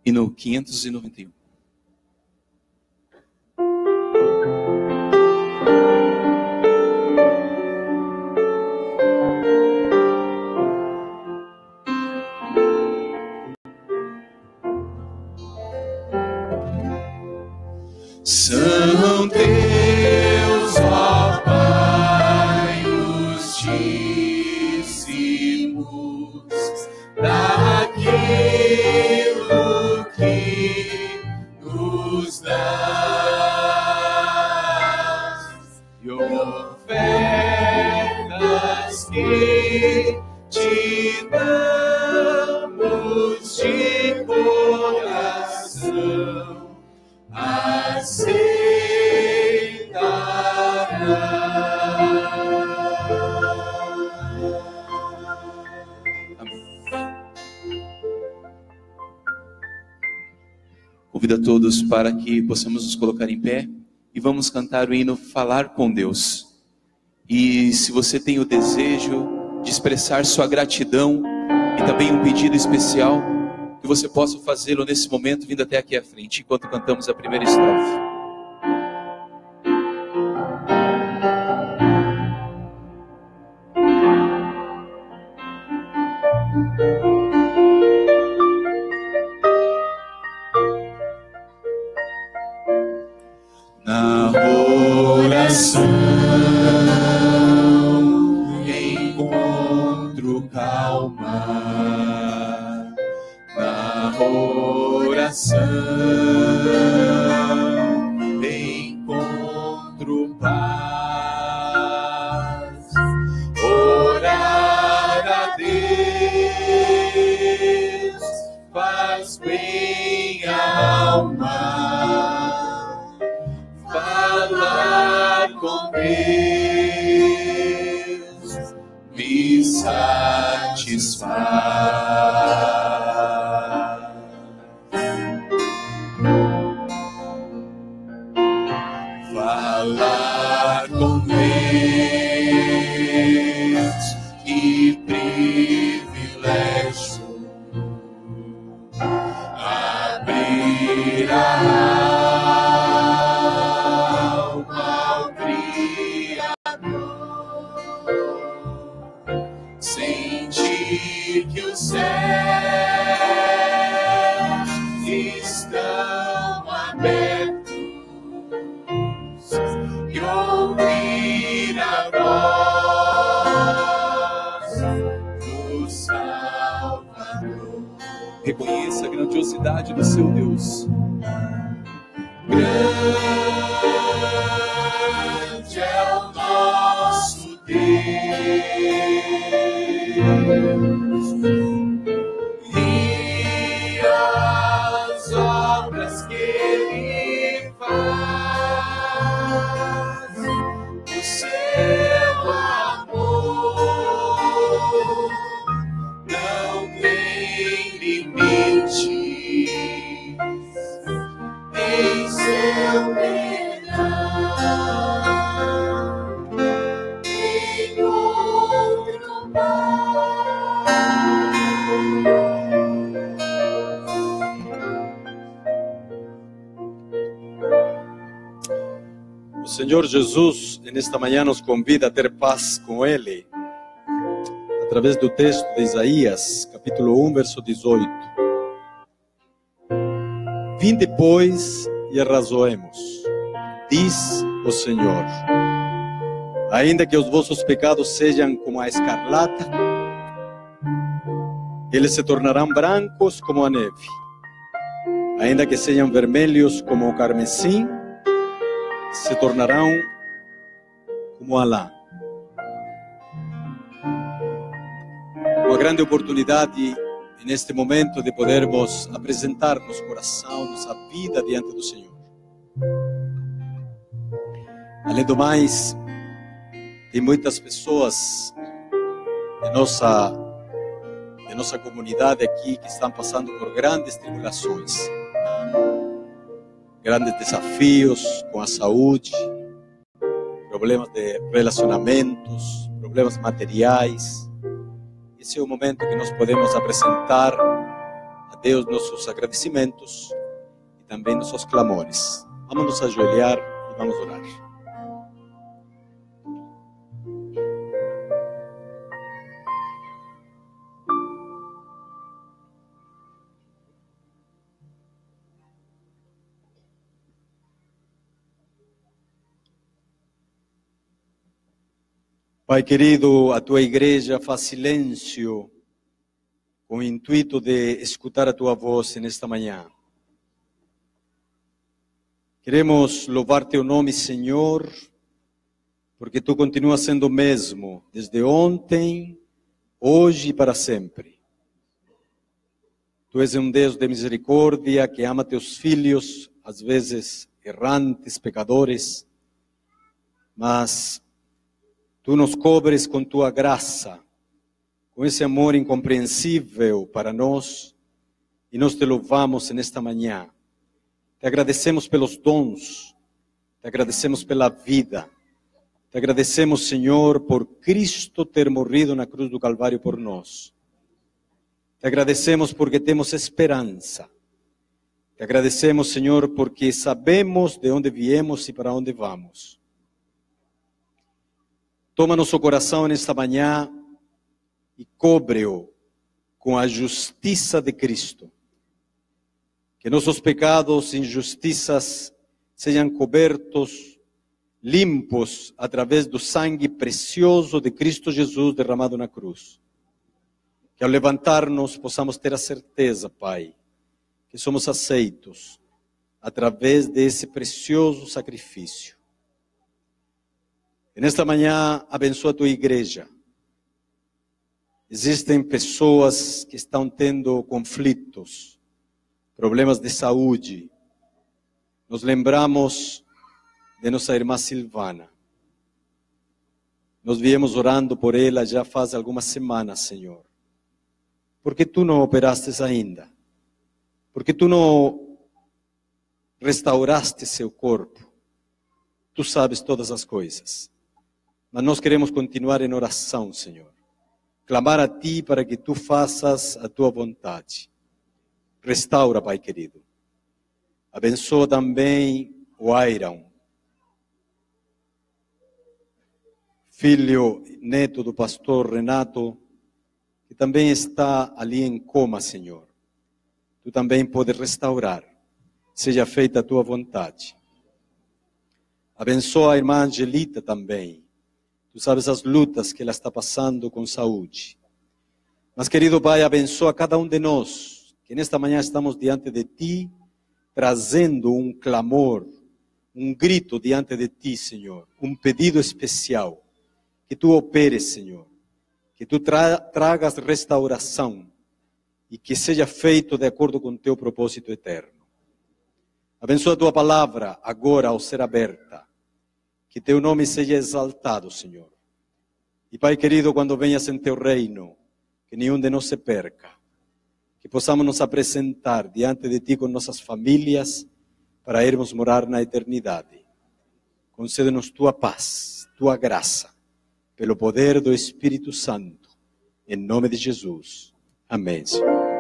Hino 591. São teus, ó Pai, os dízimos daquilo que nos dás, e ofertas que te damos de coração. Aceita Convido a todos para que possamos nos colocar em pé e vamos cantar o hino Falar com Deus. E se você tem o desejo de expressar sua gratidão e também um pedido especial, que você possa fazê-lo nesse momento, vindo até aqui à frente, enquanto cantamos a primeira estrofe. Na oração encontro calma, na oração encontro paz, orar a Deus faz bem à alma. Falar com Deus me satisfaz. Falar com Deus, que privilégio. Abrir a que os céus estão abertos e ouvir a voz do Salvador. Reconheça a grandiosidade do seu Deus. Grande é o nosso Deus. E as obras que Ele faz, o seu amor não tem limites, em seu perdão encontro paz. O Senhor Jesus, nesta manhã, nos convida a ter paz com Ele, através do texto de Isaías, capítulo 1, verso 18. Vinde, pois, e arrazoemos, diz o Senhor. Ainda que os vossos pecados sejam como a escarlata, eles se tornarão brancos como a neve. Ainda que sejam vermelhos como o carmesim, se tornarão como a lã. Uma grande oportunidade neste momento de podermos apresentar nosso coração, nossa vida diante do Senhor. Além do mais, tem muitas pessoas de nossa comunidade aqui que estão passando por grandes tribulações, grandes desafios com a saúde, problemas de relacionamentos, problemas materiais. Esse é o momento que nós podemos apresentar a Deus nossos agradecimentos e também nossos clamores. Vamos nos ajoelhar e vamos orar. Pai querido, a tua igreja faz silêncio com o intuito de escutar a tua voz nesta manhã. Queremos louvar teu nome, Senhor, porque tu continuas sendo o mesmo, desde ontem, hoje e para sempre. Tu és um Deus de misericórdia que ama teus filhos, às vezes errantes, pecadores, mas tu nos cobres com tua graça, com esse amor incompreensível para nós, e nós te louvamos nesta manhã. Te agradecemos pelos dons, te agradecemos pela vida, te agradecemos, Senhor, por Cristo ter morrido na cruz do Calvário por nós. Te agradecemos porque temos esperança. Te agradecemos, Senhor, porque sabemos de onde viemos e para onde vamos. Toma nosso coração nesta manhã e cobre-o com a justiça de Cristo. Que nossos pecados e injustiças sejam cobertos, limpos, através do sangue precioso de Cristo Jesus derramado na cruz. Que ao levantar-nos possamos ter a certeza, Pai, que somos aceitos através desse precioso sacrifício. E nesta manhã, abençoa a tua igreja. Existem pessoas que estão tendo conflitos, problemas de saúde. Nos lembramos de nossa irmã Silvana. Nós viemos orando por ela já faz algumas semanas, Senhor. Por que tu não operaste ainda? Por que tu não restauraste seu corpo? Tu sabes todas as coisas. Mas nós queremos continuar em oração, Senhor. Clamar a Ti para que Tu faças a Tua vontade. Restaura, Pai querido. Abençoa também o Airon, filho, neto do pastor Renato, que também está ali em coma, Senhor. Tu também podes restaurar. Seja feita a Tua vontade. Abençoa a irmã Angelita também. Tu sabes as lutas que ela está passando com saúde. Mas, querido Pai, abençoa cada um de nós, que nesta manhã estamos diante de Ti, trazendo um clamor, um grito diante de Ti, Senhor. Um pedido especial. Que Tu operes, Senhor. Que Tu tragas restauração. E que seja feito de acordo com Teu propósito eterno. Abençoa a Tua palavra agora ao ser aberta. Que Teu nome seja exaltado, Senhor. E Pai querido, quando venhas em Teu reino, que nenhum de nós se perca. Que possamos nos apresentar diante de Ti com nossas famílias para irmos morar na eternidade. Concede-nos Tua paz, Tua graça, pelo poder do Espírito Santo. Em nome de Jesus. Amém, Senhor.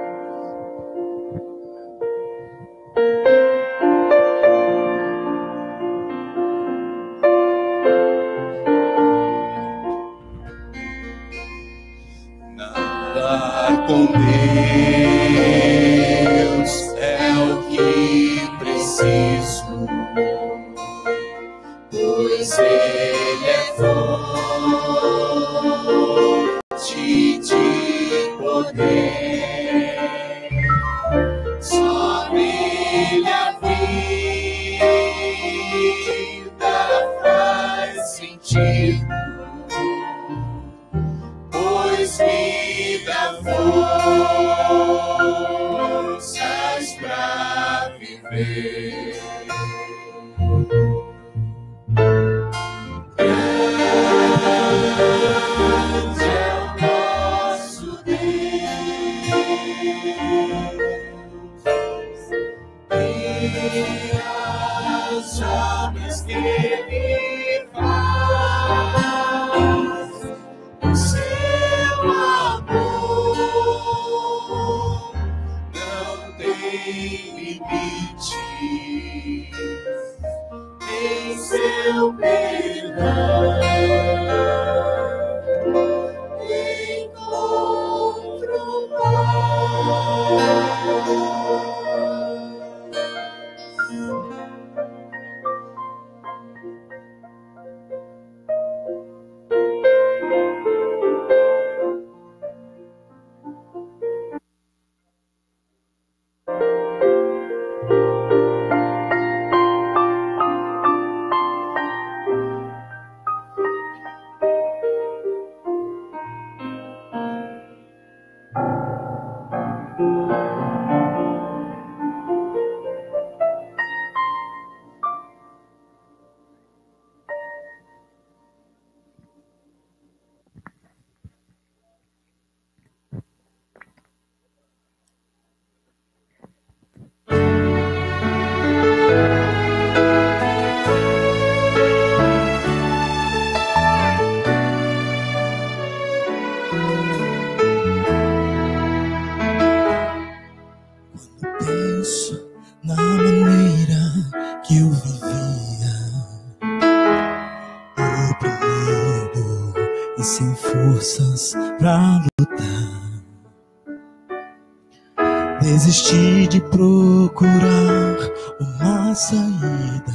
Com Deus é o que preciso, pois Ele é fonte de poder. Só nele a vida faz sentido, pois me dá forças pra viver. Grande é o nosso Deus, e as obras que Ele faz, o seu amor não tem limites, em seu perdão encontro paz. na maneira que eu vivia, oprimido e sem forças pra lutar. Desisti de procurar uma saída,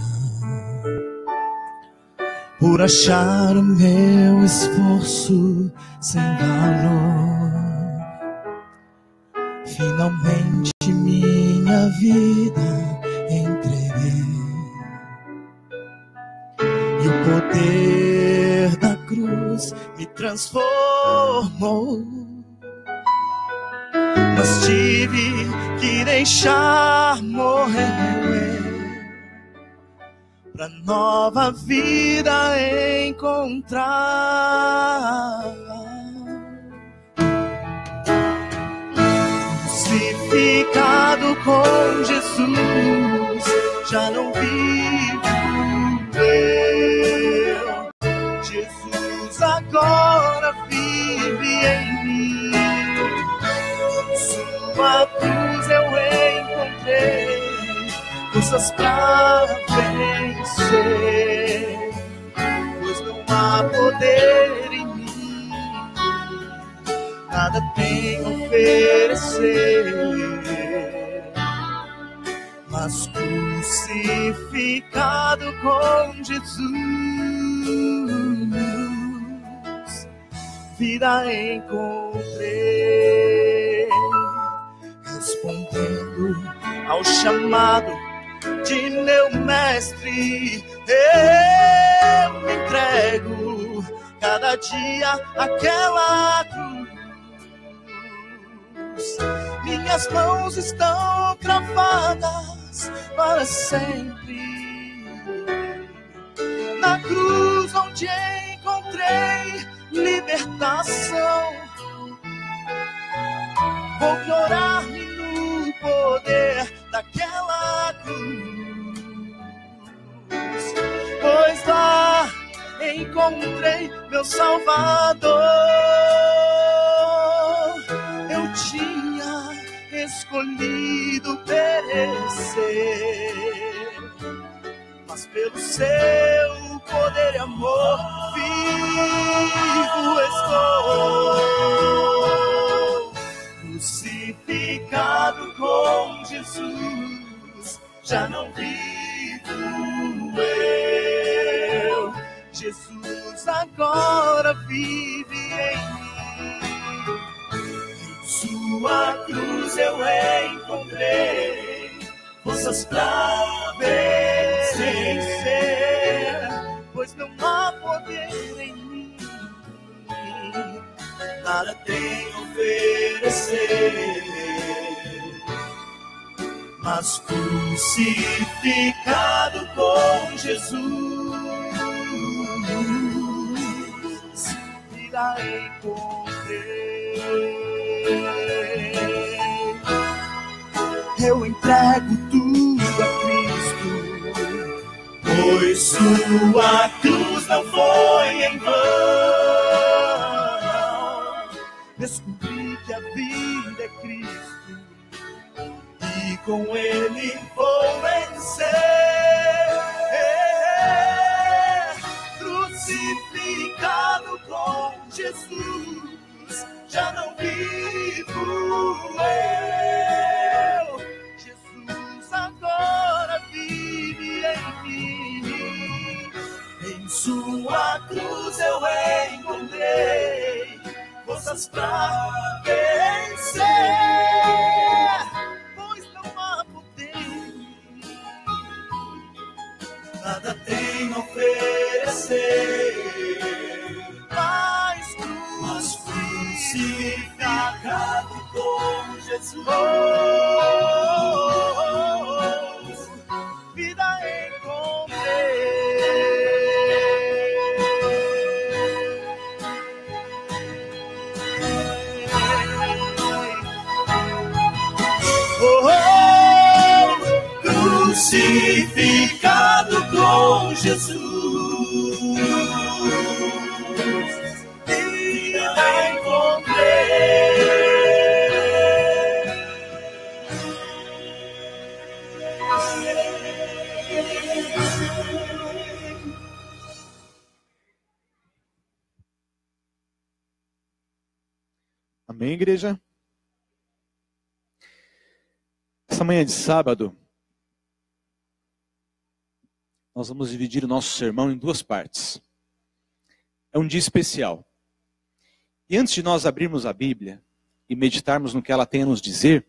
por achar o meu esforço sem valor. Finalmente minha vida entreguei, e o poder da cruz me transformou. Mas tive que deixar morrer pra nova vida encontrar. Crucificado com Jesus, já não vivo eu. Jesus agora vive em mim. Sua cruz eu encontrei forças pra vencer, pois não há poder em mim, nada tenho a oferecer. Mas crucificado com Jesus, vida encontrei, respondendo ao chamado de meu mestre. Eu me entrego cada dia àquela cruz. Minhas mãos estão cravadas para sempre na cruz onde encontrei libertação. Vou gloriar-me no poder daquela cruz, pois lá encontrei meu Salvador. Eu tinha escolhido perecer, mas pelo seu poder e amor vivo estou. Crucificado com Jesus, já não vivo eu. Jesus agora vive em mim. Em sua cruz eu encontrei forças pra vencer, pois não há poder em mim, nada tenho a oferecer. Mas crucificado com Jesus, vida encontrei. Eu entrego tudo a Cristo, pois sua cruz não foi em vão. Descobri que a vida é Cristo e com Ele vou vencer. Crucificado com Jesus, já não vivo eu. Jesus agora vive em mim. Em sua cruz eu encontrei forças pra vencer, pois não há poder, nada tenho a oferecer. Mas crucificado com Jesus, vida encontrei. Crucificado com Jesus, vida encontrei. Amém, igreja? Essa manhã de sábado, nós vamos dividir o nosso sermão em duas partes. É um dia especial. E antes de nós abrirmos a Bíblia e meditarmos no que ela tem a nos dizer,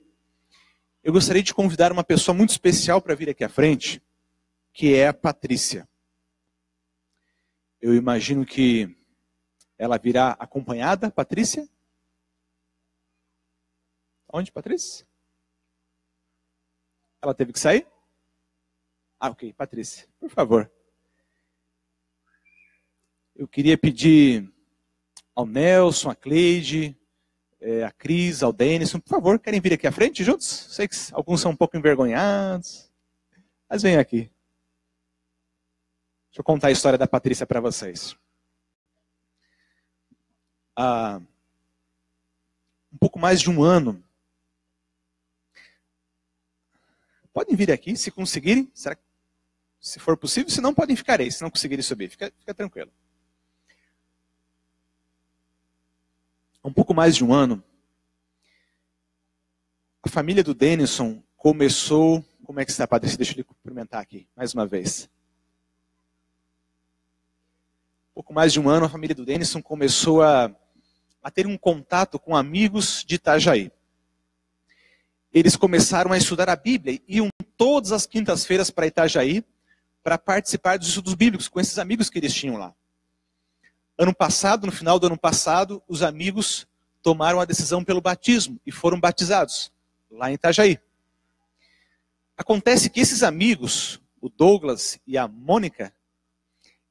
eu gostaria de convidar uma pessoa muito especial para vir aqui à frente, que é a Patrícia. Eu imagino que ela virá acompanhada. Patrícia? Onde, Patrícia? Ela teve que sair? Ah, ok. Patrícia, por favor. Eu queria pedir ao Nelson, a Cleide, a Cris, ao Denison, por favor, querem vir aqui à frente juntos? Sei que alguns são um pouco envergonhados, mas venham aqui. Deixa eu contar a história da Patrícia para vocês. Há um pouco mais de um ano, podem vir aqui, se conseguirem, será que, se for possível, se não, podem ficar aí, se não conseguirem subir, fica tranquilo. Há um pouco mais de um ano, a família do Denison começou... Como é que está, Patrícia? Deixa eu lhe cumprimentar aqui, mais uma vez. Pouco mais de um ano, a família do Denison começou a ter um contato com amigos de Itajaí. Eles começaram a estudar a Bíblia e iam todas as quintas-feiras para Itajaí para participar dos estudos bíblicos com esses amigos que eles tinham lá. Ano passado, no final do ano passado, os amigos tomaram a decisão pelo batismo e foram batizados lá em Itajaí. Acontece que esses amigos, o Douglas e a Mônica,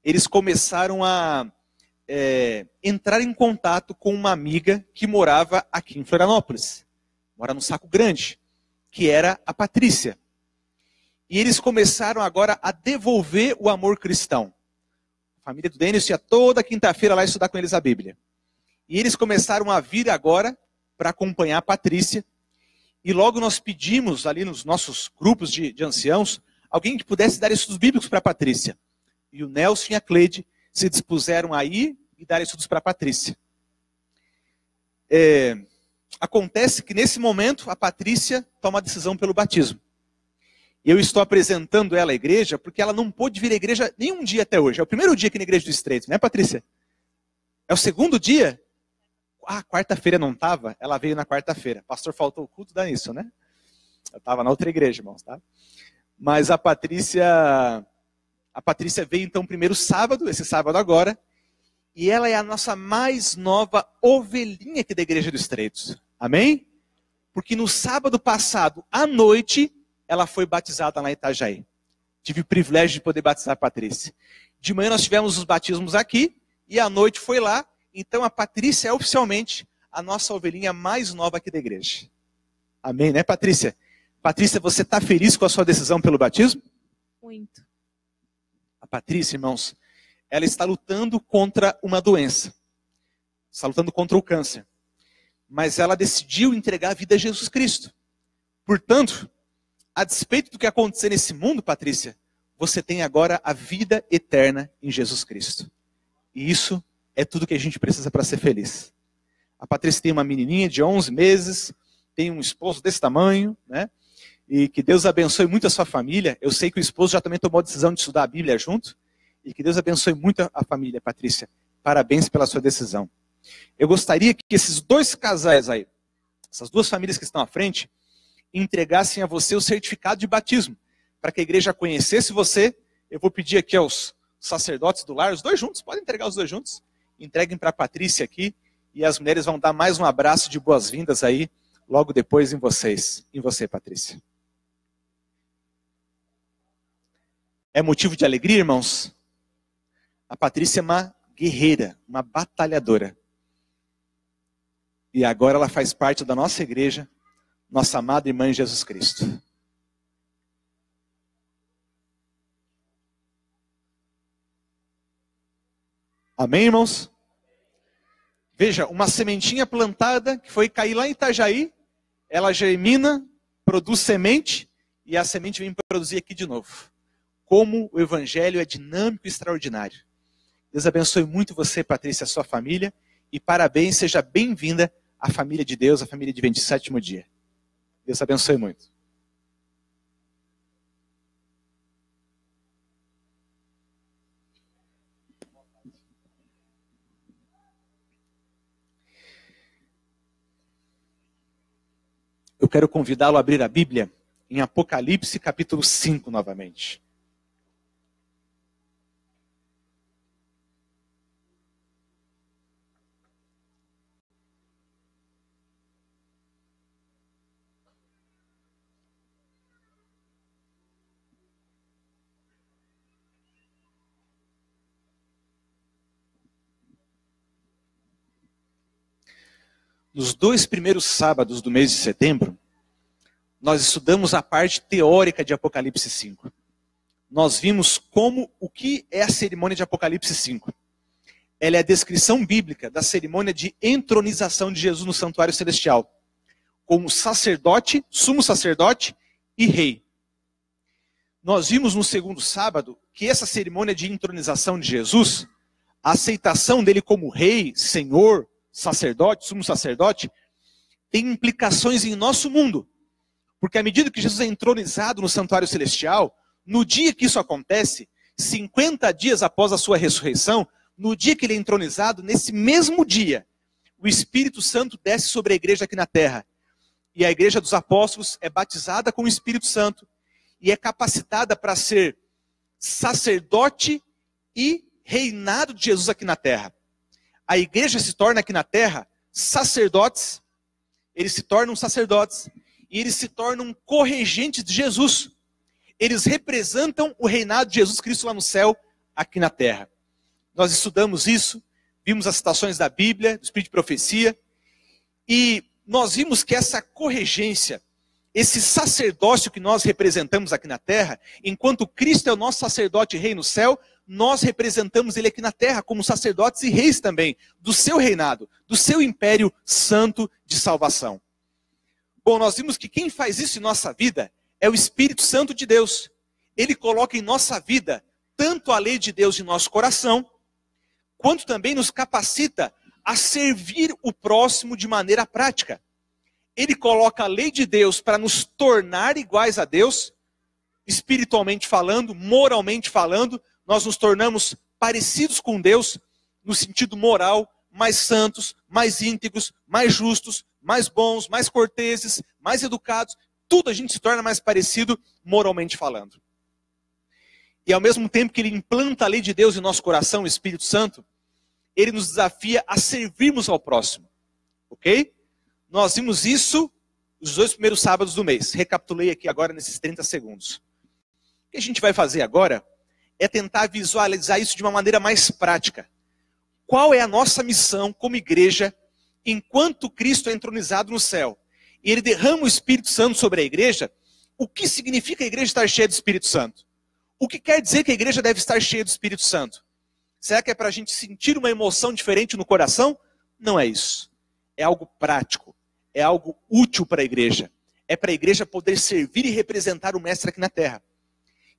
eles começaram a entrar em contato com uma amiga que morava aqui em Florianópolis. Mora no Saco Grande, que era a Patrícia. E eles começaram agora a devolver o amor cristão. A família do Denis ia toda quinta-feira lá estudar com eles a Bíblia. E eles começaram a vir agora para acompanhar a Patrícia. E logo nós pedimos ali nos nossos grupos de anciãos, alguém que pudesse dar estudos bíblicos para a Patrícia. E o Nelson e a Cleide se dispuseram a ir e dar estudos para a Patrícia. Acontece que nesse momento a Patrícia toma a decisão pelo batismo. Eu estou apresentando ela à igreja porque ela não pôde vir à igreja nenhum dia até hoje. É o primeiro dia aqui na Igreja do Estreito, né, Patrícia? É o segundo dia? Ah, quarta-feira não estava? Ela veio na quarta-feira. Pastor, faltou o culto, dá isso, né? Eu estava na outra igreja, irmãos, tá? Mas a Patrícia veio então primeiro sábado, esse sábado agora, e ela é a nossa mais nova ovelhinha aqui da Igreja do Estreito. Amém? Porque no sábado passado, à noite, ela foi batizada lá em Itajaí. Tive o privilégio de poder batizar a Patrícia. De manhã nós tivemos os batismos aqui, e à noite foi lá. Então a Patrícia é oficialmente a nossa ovelhinha mais nova aqui da igreja. Amém, né, Patrícia? Patrícia, você está feliz com a sua decisão pelo batismo? Muito. A Patrícia, irmãos, ela está lutando contra uma doença. Está lutando contra o câncer. Mas ela decidiu entregar a vida a Jesus Cristo. Portanto, a despeito do que acontecer nesse mundo, Patrícia, você tem agora a vida eterna em Jesus Cristo. E isso é tudo que a gente precisa para ser feliz. A Patrícia tem uma menininha de 11 meses, tem um esposo desse tamanho, né? E que Deus abençoe muito a sua família. Eu sei que o esposo já também tomou a decisão de estudar a Bíblia junto. E que Deus abençoe muito a família, Patrícia. Parabéns pela sua decisão. Eu gostaria que esses dois casais aí, essas duas famílias que estão à frente, entregassem a você o certificado de batismo, para que a igreja conhecesse você. Eu vou pedir aqui aos sacerdotes do lar, os dois juntos, podem entregar os dois juntos. Entreguem para a Patrícia aqui, e as mulheres vão dar mais um abraço de boas-vindas aí, logo depois em vocês. Em você, Patrícia. É motivo de alegria, irmãos? A Patrícia é uma guerreira, uma batalhadora. E agora ela faz parte da nossa igreja, nossa amada irmã em Jesus Cristo. Amém, irmãos? Veja, uma sementinha plantada que foi cair lá em Itajaí, ela germina, produz semente, e a semente vem produzir aqui de novo. Como o evangelho é dinâmico e extraordinário. Deus abençoe muito você, Patrícia, e a sua família. E parabéns, seja bem-vinda à família de Deus, à família de 27º dia. Deus abençoe muito. Eu quero convidá-lo a abrir a Bíblia em Apocalipse capítulo 5 novamente. Nos 2 primeiros sábados do mês de setembro, nós estudamos a parte teórica de Apocalipse 5. Nós vimos o que é a cerimônia de Apocalipse 5. Ela é a descrição bíblica da cerimônia de entronização de Jesus no santuário celestial, como sacerdote, sumo sacerdote e rei. Nós vimos no segundo sábado que essa cerimônia de entronização de Jesus, a aceitação dele como rei, senhor, sacerdote, sumo sacerdote, tem implicações em nosso mundo. Porque à medida que Jesus é entronizado no santuário celestial, no dia que isso acontece, 50 dias após a sua ressurreição, no dia que ele é entronizado, nesse mesmo dia, o Espírito Santo desce sobre a igreja aqui na terra. E a igreja dos apóstolos é batizada com o Espírito Santo e é capacitada para ser sacerdote e reinado de Jesus aqui na terra. A igreja se torna aqui na terra sacerdotes, eles se tornam sacerdotes e eles se tornam corregentes de Jesus. Eles representam o reinado de Jesus Cristo lá no céu, aqui na terra. Nós estudamos isso, vimos as citações da Bíblia, do Espírito de Profecia, e nós vimos que essa corregência, esse sacerdócio que nós representamos aqui na terra, enquanto Cristo é o nosso sacerdote e rei no céu, nós representamos ele aqui na terra como sacerdotes e reis também, do seu reinado, do seu império santo de salvação. Bom, nós vimos que quem faz isso em nossa vida é o Espírito Santo de Deus. Ele coloca em nossa vida tanto a lei de Deus em nosso coração, quanto também nos capacita a servir o próximo de maneira prática. Ele coloca a lei de Deus para nos tornar iguais a Deus, espiritualmente falando, moralmente falando, nós nos tornamos parecidos com Deus, no sentido moral, mais santos, mais íntegros, mais justos, mais bons, mais corteses, mais educados. Tudo a gente se torna mais parecido moralmente falando. E ao mesmo tempo que ele implanta a lei de Deus em nosso coração, o Espírito Santo, ele nos desafia a servirmos ao próximo. Ok? Nós vimos isso os 2 primeiros sábados do mês. Recapitulei aqui agora nesses 30 segundos. O que a gente vai fazer agora é tentar visualizar isso de uma maneira mais prática. Qual é a nossa missão como igreja, enquanto Cristo é entronizado no céu, e ele derrama o Espírito Santo sobre a igreja? O que significa a igreja estar cheia do Espírito Santo? O que quer dizer que a igreja deve estar cheia do Espírito Santo? Será que é para a gente sentir uma emoção diferente no coração? Não é isso. É algo prático, é algo útil para a igreja. É para a igreja poder servir e representar o Mestre aqui na terra.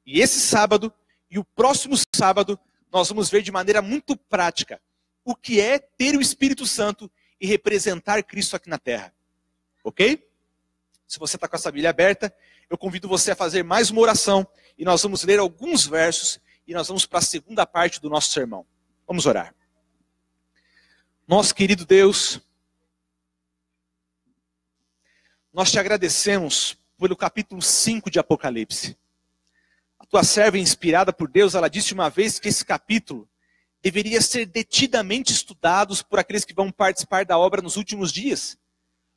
E esse sábado e o próximo sábado, nós vamos ver de maneira muito prática o que é ter o Espírito Santo e representar Cristo aqui na terra. Ok? Se você está com essa Bíblia aberta, eu convido você a fazer mais uma oração e nós vamos ler alguns versos e nós vamos para a segunda parte do nosso sermão. Vamos orar. Nosso querido Deus, nós te agradecemos pelo capítulo 5 de Apocalipse. A tua serva inspirada por Deus, ela disse uma vez que esse capítulo deveria ser detidamente estudado por aqueles que vão participar da obra nos últimos dias.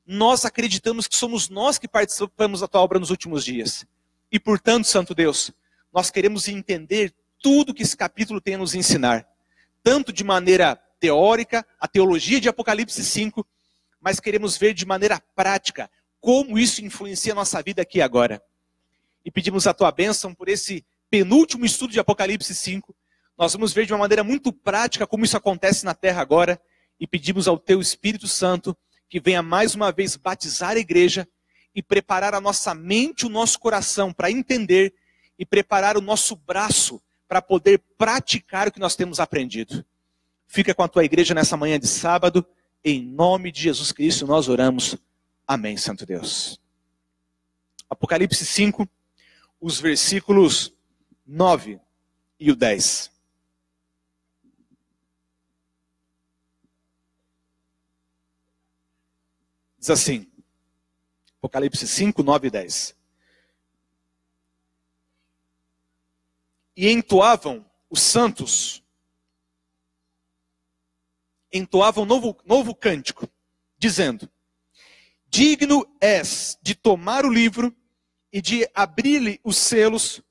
Nós acreditamos que somos nós que participamos da tua obra nos últimos dias. E portanto, Santo Deus, nós queremos entender tudo que esse capítulo tem a nos ensinar. Tanto de maneira teórica, a teologia de Apocalipse 5, mas queremos ver de maneira prática como isso influencia a nossa vida aqui e agora. E pedimos a tua bênção por esse penúltimo estudo de Apocalipse 5. Nós vamos ver de uma maneira muito prática como isso acontece na terra agora. E pedimos ao teu Espírito Santo que venha mais uma vez batizar a igreja e preparar a nossa mente, o nosso coração para entender e preparar o nosso braço para poder praticar o que nós temos aprendido. Fica com a tua igreja nessa manhã de sábado, em nome de Jesus Cristo nós oramos. Amém, Santo Deus. Apocalipse 5, os versículos 9 e o 10. Diz assim, Apocalipse 5, 9 e 10. E entoavam os santos, entoavam novo cântico, dizendo: digno és de tomar o livro e de abrir-lhe os selos,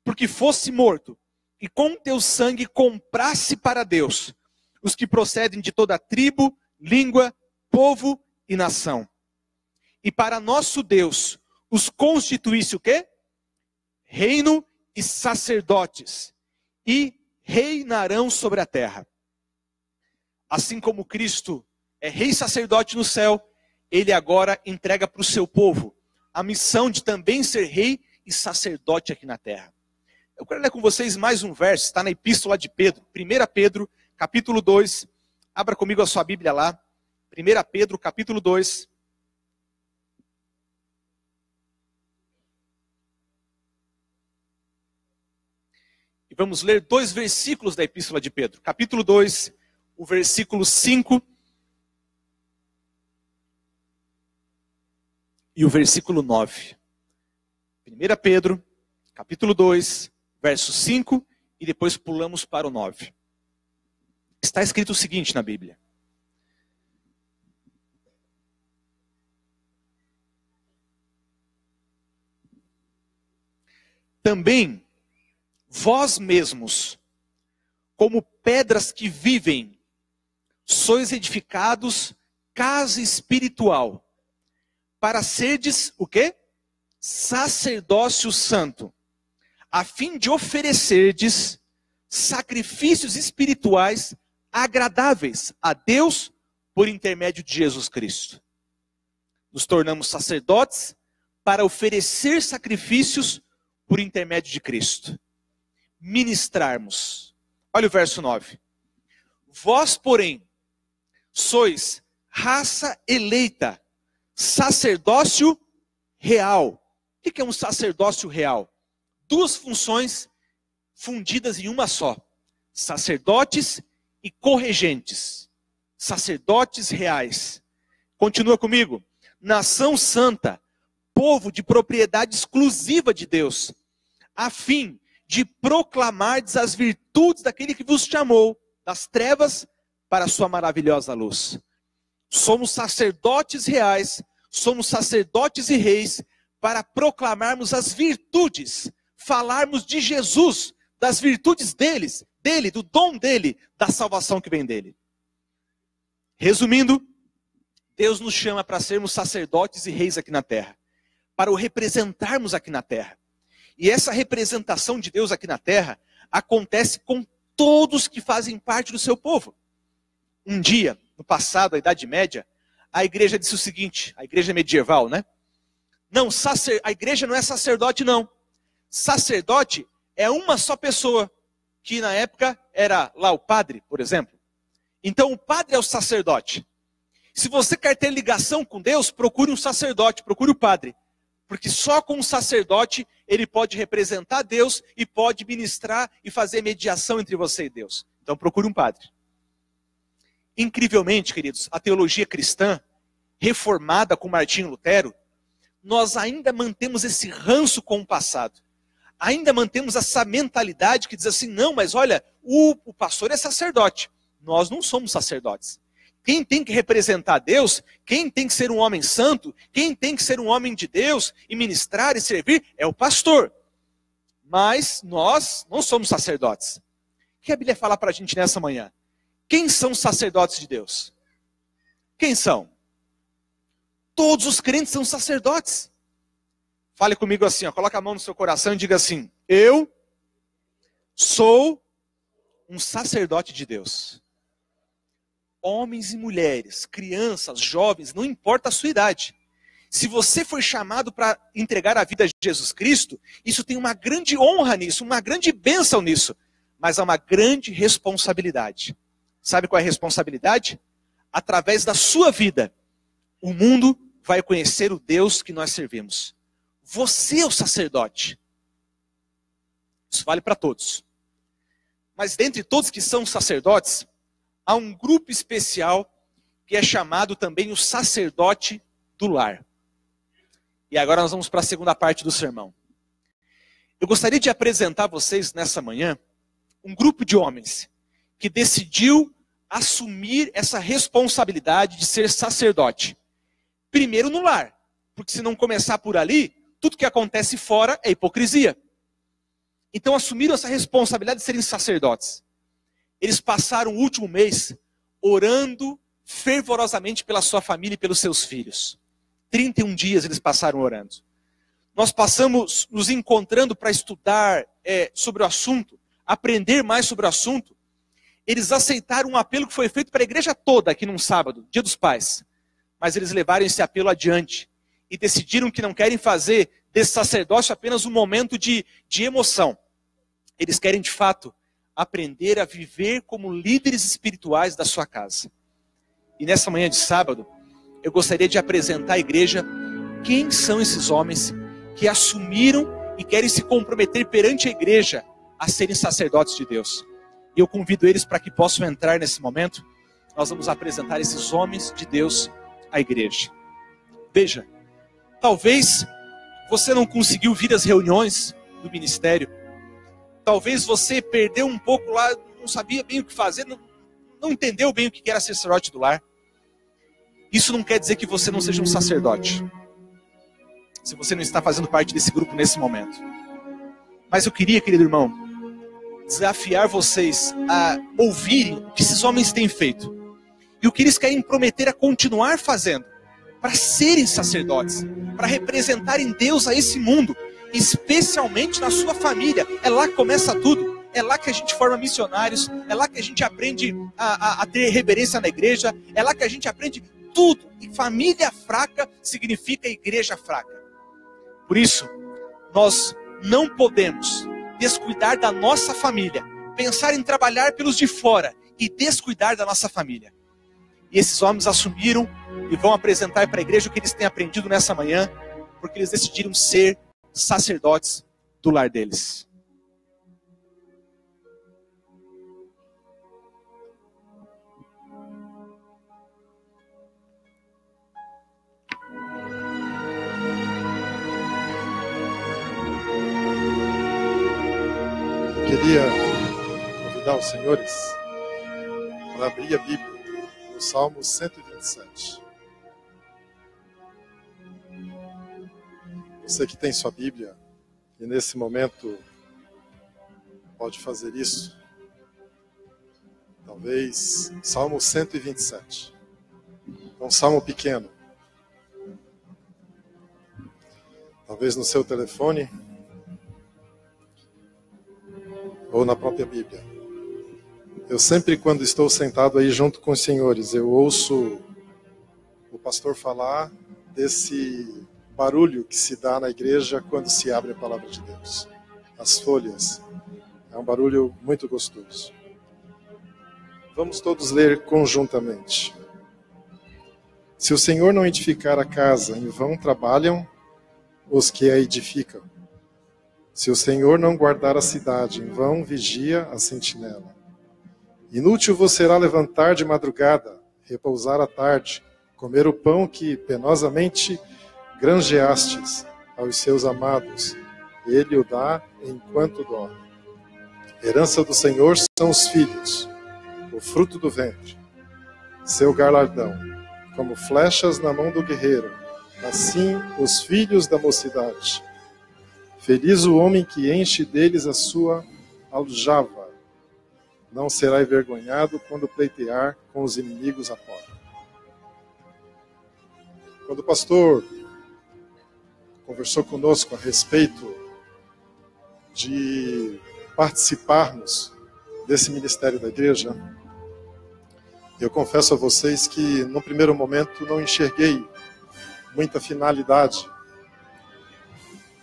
porque fosse morto, e com teu sangue comprasse para Deus os que procedem de toda tribo, língua, povo e nação. E para nosso Deus os constituísse o quê? Reino e sacerdotes, e reinarão sobre a terra. Assim como Cristo é rei e sacerdote no céu, ele agora entrega para o seu povo a missão de também ser rei e sacerdote aqui na terra. Eu quero ler com vocês mais um verso, está na epístola de Pedro, 1 Pedro, capítulo 2. Abra comigo a sua Bíblia lá. 1 Pedro, capítulo 2. E vamos ler 2 versículos da epístola de Pedro. Capítulo 2, o versículo 5 e o versículo 9. 1 Pedro, capítulo 2, verso 5, e depois pulamos para o 9. Está escrito o seguinte na Bíblia: também vós mesmos, como pedras que vivem, sois edificados casa espiritual, para serdes o quê? Sacerdócio santo, a fim de oferecerdes sacrifícios espirituais agradáveis a Deus por intermédio de Jesus Cristo. Nos tornamos sacerdotes para oferecer sacrifícios por intermédio de Cristo. Ministrarmos. Olha o verso 9. Vós, porém, sois raça eleita, sacerdócio real. O que é um sacerdócio real? 2 funções fundidas em uma só: sacerdotes e corregentes. Sacerdotes reais. Continua comigo. Nação santa, povo de propriedade exclusiva de Deus, a fim de proclamardes as virtudes daquele que vos chamou das trevas para a sua maravilhosa luz. Somos sacerdotes reais, somos sacerdotes e reis para proclamarmos as virtudes, falarmos de Jesus, das virtudes dele, do dom dele, da salvação que vem dele. Resumindo, Deus nos chama para sermos sacerdotes e reis aqui na terra, para o representarmos aqui na terra. E essa representação de Deus aqui na terra acontece com todos que fazem parte do seu povo. Um dia, no passado, a Idade Média, a igreja disse o seguinte, a igreja medieval, né? Não, a igreja não é sacerdote, não. Sacerdote é uma só pessoa, que na época era lá o padre, por exemplo. Então o padre é o sacerdote. Se você quer ter ligação com Deus, procure um sacerdote, procure o padre. Porque só com um sacerdote ele pode representar Deus e pode ministrar e fazer mediação entre você e Deus. Então procure um padre. Incrivelmente, queridos, a teologia cristã, reformada com Martinho Lutero, nós ainda mantemos esse ranço com o passado. Ainda mantemos essa mentalidade que diz assim, não, mas olha, o pastor é sacerdote. Nós não somos sacerdotes. Quem tem que representar Deus, quem tem que ser um homem santo, quem tem que ser um homem de Deus e ministrar e servir é o pastor. Mas nós não somos sacerdotes. O que a Bíblia fala para a gente nessa manhã? Quem são os sacerdotes de Deus? Quem são? Todos os crentes são sacerdotes. Fale comigo assim, ó, coloca a mão no seu coração e diga assim: eu sou um sacerdote de Deus. Homens e mulheres, crianças, jovens, não importa a sua idade. Se você foi chamado para entregar a vida a Jesus Cristo, isso tem uma grande honra nisso, uma grande bênção nisso. Mas há uma grande responsabilidade. Sabe qual é a responsabilidade? Através da sua vida, o mundo vai conhecer o Deus que nós servimos. Você é o sacerdote. Isso vale para todos. Mas dentre todos que são sacerdotes, há um grupo especial que é chamado também o sacerdote do lar. E agora nós vamos para a segunda parte do sermão. Eu gostaria de apresentar a vocês nessa manhã um grupo de homens que decidiu assumir essa responsabilidade de ser sacerdote. Primeiro no lar, porque se não começar por ali, tudo que acontece fora é hipocrisia. Então assumiram essa responsabilidade de serem sacerdotes. Eles passaram o último mês orando fervorosamente pela sua família e pelos seus filhos. 31 dias eles passaram orando. Nós passamos nos encontrando para estudar sobre o assunto, aprender mais sobre o assunto. Eles aceitaram um apelo que foi feito para a igreja toda aqui num sábado, Dia dos Pais. Mas eles levaram esse apelo adiante e decidiram que não querem fazer desse sacerdócio apenas um momento de emoção. Eles querem, de fato, aprender a viver como líderes espirituais da sua casa. E nessa manhã de sábado, eu gostaria de apresentar à igreja quem são esses homens que assumiram e querem se comprometer perante a igreja a serem sacerdotes de Deus. E eu convido eles para que possam entrar nesse momento. Nós vamos apresentar esses homens de Deus à igreja. Veja, talvez você não conseguiu vir às reuniões do ministério. Talvez você perdeu um pouco lá, não sabia bem o que fazer, não entendeu bem o que era sacerdote do lar. Isso não quer dizer que você não seja um sacerdote. Se você não está fazendo parte desse grupo nesse momento. Mas eu queria, querido irmão, desafiar vocês a ouvirem o que esses homens têm feito. E o que eles querem prometer a continuar fazendo. Para serem sacerdotes. Para representarem Deus a esse mundo. Especialmente na sua família. É lá que começa tudo. É lá que a gente forma missionários. É lá que a gente aprende a ter reverência na igreja. É lá que a gente aprende tudo. E família fraca significa igreja fraca. Por isso, nós não podemos descuidar da nossa família. Pensar em trabalhar pelos de fora e descuidar da nossa família. E esses homens assumiram e vão apresentar para a igreja o que eles têm aprendido nessa manhã. Porque eles decidiram ser sacerdotes do lar deles. Eu queria convidar os senhores para abrir a Bíblia no Salmo 127. Você que tem sua Bíblia e nesse momento pode fazer isso. Talvez Salmo 127. É um salmo pequeno. Talvez no seu telefone ou na própria Bíblia. Eu sempre, quando estou sentado aí junto com os senhores, eu ouço o pastor falar desse barulho que se dá na igreja quando se abre a palavra de Deus. As folhas. É um barulho muito gostoso. Vamos todos ler conjuntamente. Se o Senhor não edificar a casa, em vão trabalham os que a edificam. Se o Senhor não guardar a cidade, em vão vigia a sentinela. Inútil vos será levantar de madrugada, repousar à tarde, comer o pão que penosamente granjeastes aos seus amados. Ele o dá enquanto dorme. Herança do Senhor são os filhos, o fruto do ventre, seu galardão, como flechas na mão do guerreiro, assim os filhos da mocidade. Feliz o homem que enche deles a sua aljava. Não será envergonhado quando pleitear com os inimigos à porta. Quando o pastor conversou conosco a respeito de participarmos desse ministério da igreja, eu confesso a vocês que no primeiro momento não enxerguei muita finalidade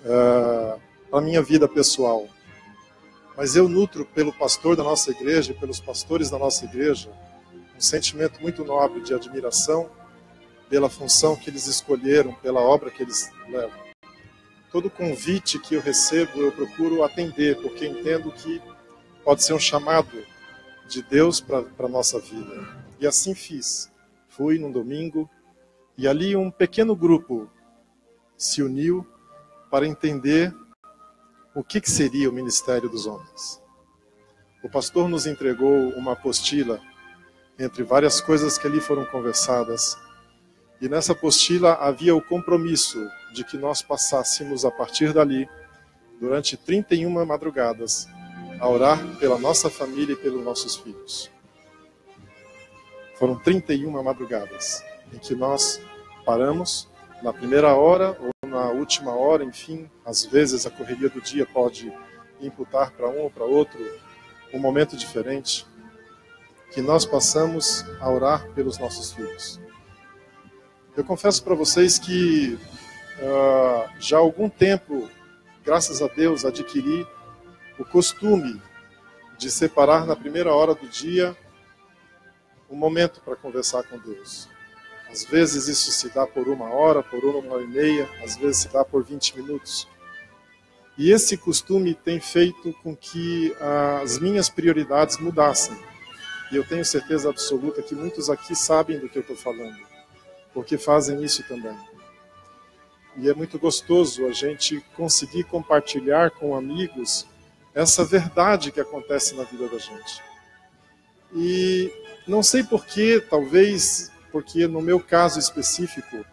para a minha vida pessoal. Mas eu nutro pelo pastor da nossa igreja, pelos pastores da nossa igreja, um sentimento muito nobre de admiração pela função que eles escolheram, pela obra que eles levam. Todo convite que eu recebo, eu procuro atender, porque entendo que pode ser um chamado de Deus para a nossa vida. E assim fiz. Fui num domingo, e ali um pequeno grupo se uniu para entender o que seria o ministério dos homens. O pastor nos entregou uma apostila, entre várias coisas que ali foram conversadas, e nessa apostila havia o compromisso de que nós passássemos a partir dali, durante 31 madrugadas, a orar pela nossa família e pelos nossos filhos. Foram 31 madrugadas em que nós paramos na primeira hora ou na última hora, enfim, às vezes a correria do dia pode imputar para um ou para outro um momento diferente, que nós passamos a orar pelos nossos filhos. Eu confesso para vocês que já há algum tempo, graças a Deus, adquiri o costume de separar na primeira hora do dia um momento para conversar com Deus. Às vezes isso se dá por 1 hora, por 1h30, às vezes se dá por 20 minutos. E esse costume tem feito com que as minhas prioridades mudassem. E eu tenho certeza absoluta que muitos aqui sabem do que eu estou falando, porque fazem isso também. E é muito gostoso a gente conseguir compartilhar com amigos essa verdade que acontece na vida da gente. E não sei porquê, talvez porque no meu caso específico,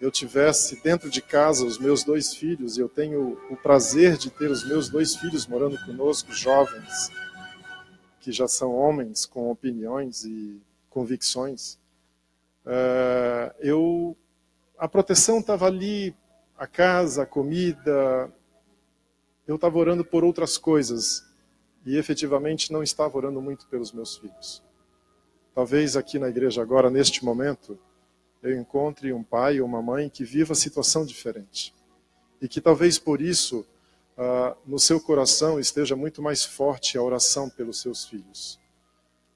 eu tivesse dentro de casa os meus 2 filhos, e eu tenho o prazer de ter os meus 2 filhos morando conosco, jovens, que já são homens com opiniões e convicções. A proteção estava ali, a casa, a comida. Eu estava orando por outras coisas e efetivamente não estava orando muito pelos meus filhos. Talvez aqui na igreja agora, neste momento, eu encontre um pai ou uma mãe que viva a situação diferente. E que talvez por isso, no seu coração esteja muito mais forte a oração pelos seus filhos.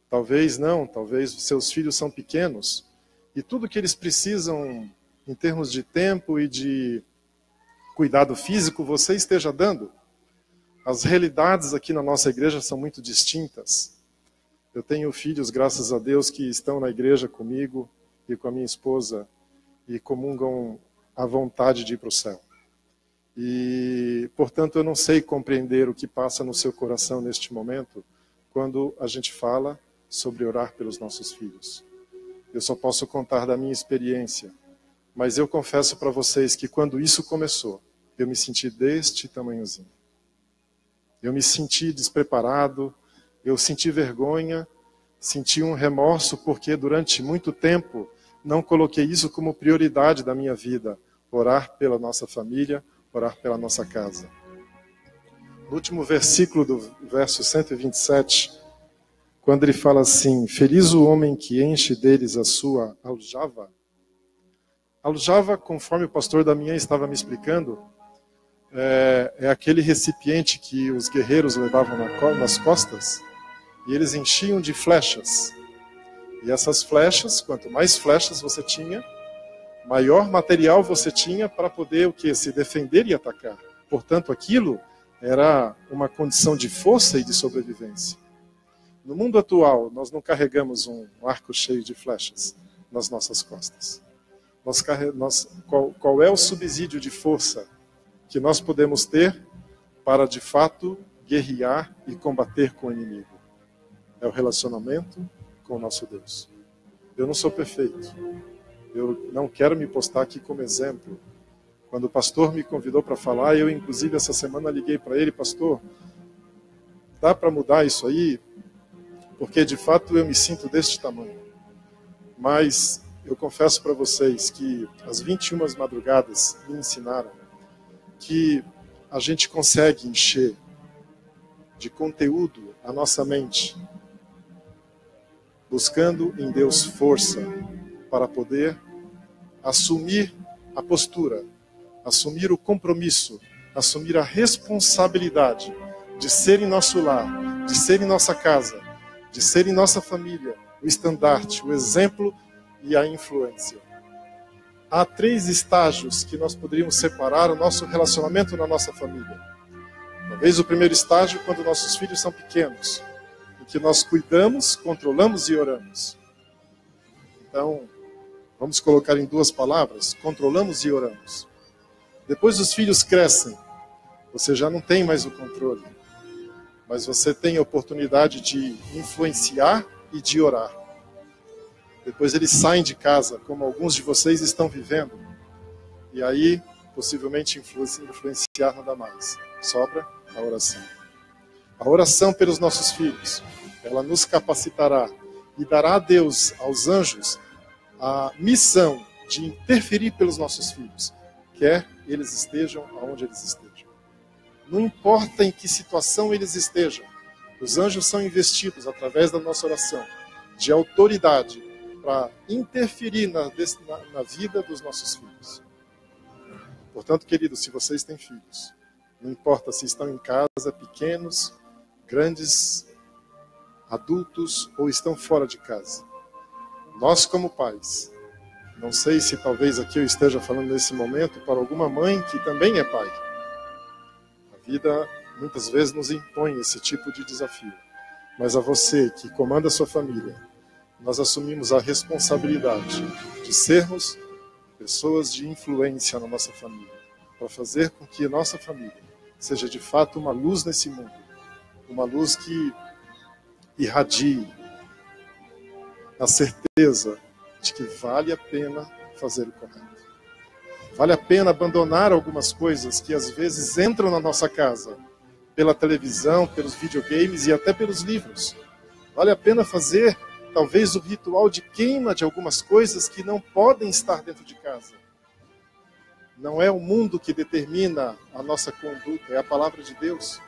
Talvez não, talvez seus filhos são pequenos e tudo que eles precisam em termos de tempo e de cuidado físico você esteja dando. As realidades aqui na nossa igreja são muito distintas. Eu tenho filhos, graças a Deus, que estão na igreja comigo e com a minha esposa e comungam a vontade de ir para o céu. E, portanto, eu não sei compreender o que passa no seu coração neste momento quando a gente fala sobre orar pelos nossos filhos. Eu só posso contar da minha experiência, mas eu confesso para vocês que quando isso começou, eu me senti deste tamanhozinho. Eu me senti despreparado, eu senti vergonha, senti um remorso porque durante muito tempo não coloquei isso como prioridade da minha vida, orar pela nossa família, orar pela nossa casa. No último versículo do verso 127, quando ele fala assim, feliz o homem que enche deles a sua aljava. Aljava, conforme o pastor Damião estava me explicando, é aquele recipiente que os guerreiros levavam nas costas e eles enchiam de flechas. E essas flechas, quanto mais flechas você tinha, maior material você tinha para poder o quê? Se defender e atacar. Portanto, aquilo era uma condição de força e de sobrevivência. No mundo atual, nós não carregamos um arco cheio de flechas nas nossas costas. Qual é o subsídio de força que nós podemos ter para, de fato, guerrear e combater com o inimigo? É o relacionamento com o nosso Deus. Eu não sou perfeito. Eu não quero me postar aqui como exemplo. Quando o pastor me convidou para falar, eu, inclusive, essa semana liguei para ele, pastor, dá para mudar isso aí? Porque, de fato, eu me sinto deste tamanho. Mas eu confesso para vocês que as 21 madrugadas me ensinaram que a gente consegue encher de conteúdo a nossa mente, buscando em Deus força para poder assumir a postura, assumir o compromisso, assumir a responsabilidade de ser em nosso lar, de ser em nossa casa, de ser em nossa família, o estandarte, o exemplo e a influência. Há 3 estágios que nós poderíamos separar o nosso relacionamento na nossa família. Talvez o primeiro estágio, quando nossos filhos são pequenos, em que nós cuidamos, controlamos e oramos. Então, vamos colocar em 2 palavras: controlamos e oramos. Depois os filhos crescem, você já não tem mais o controle, mas você tem a oportunidade de influenciar e de orar. Depois eles saem de casa, como alguns de vocês estão vivendo, e aí possivelmente influenciar nada mais. Sobra a oração. A oração pelos nossos filhos, ela nos capacitará e dará a Deus, aos anjos, a missão de interferir pelos nossos filhos, quer eles estejam aonde eles estejam. Não importa em que situação eles estejam, os anjos são investidos, através da nossa oração, de autoridade para interferir na vida dos nossos filhos. Portanto, queridos, se vocês têm filhos, não importa se estão em casa, pequenos, grandes, adultos ou estão fora de casa, nós como pais, não sei se talvez aqui eu esteja falando nesse momento para alguma mãe que também é pai. A vida muitas vezes nos impõe esse tipo de desafio. Mas a você que comanda a sua família, nós assumimos a responsabilidade de sermos pessoas de influência na nossa família, para fazer com que a nossa família seja de fato uma luz nesse mundo, uma luz que irradie a certeza de que vale a pena fazer o correto. Vale a pena abandonar algumas coisas que às vezes entram na nossa casa, pela televisão, pelos videogames e até pelos livros. Vale a pena fazer, talvez, o ritual de queima de algumas coisas que não podem estar dentro de casa. Não é o mundo que determina a nossa conduta, é a palavra de Deus.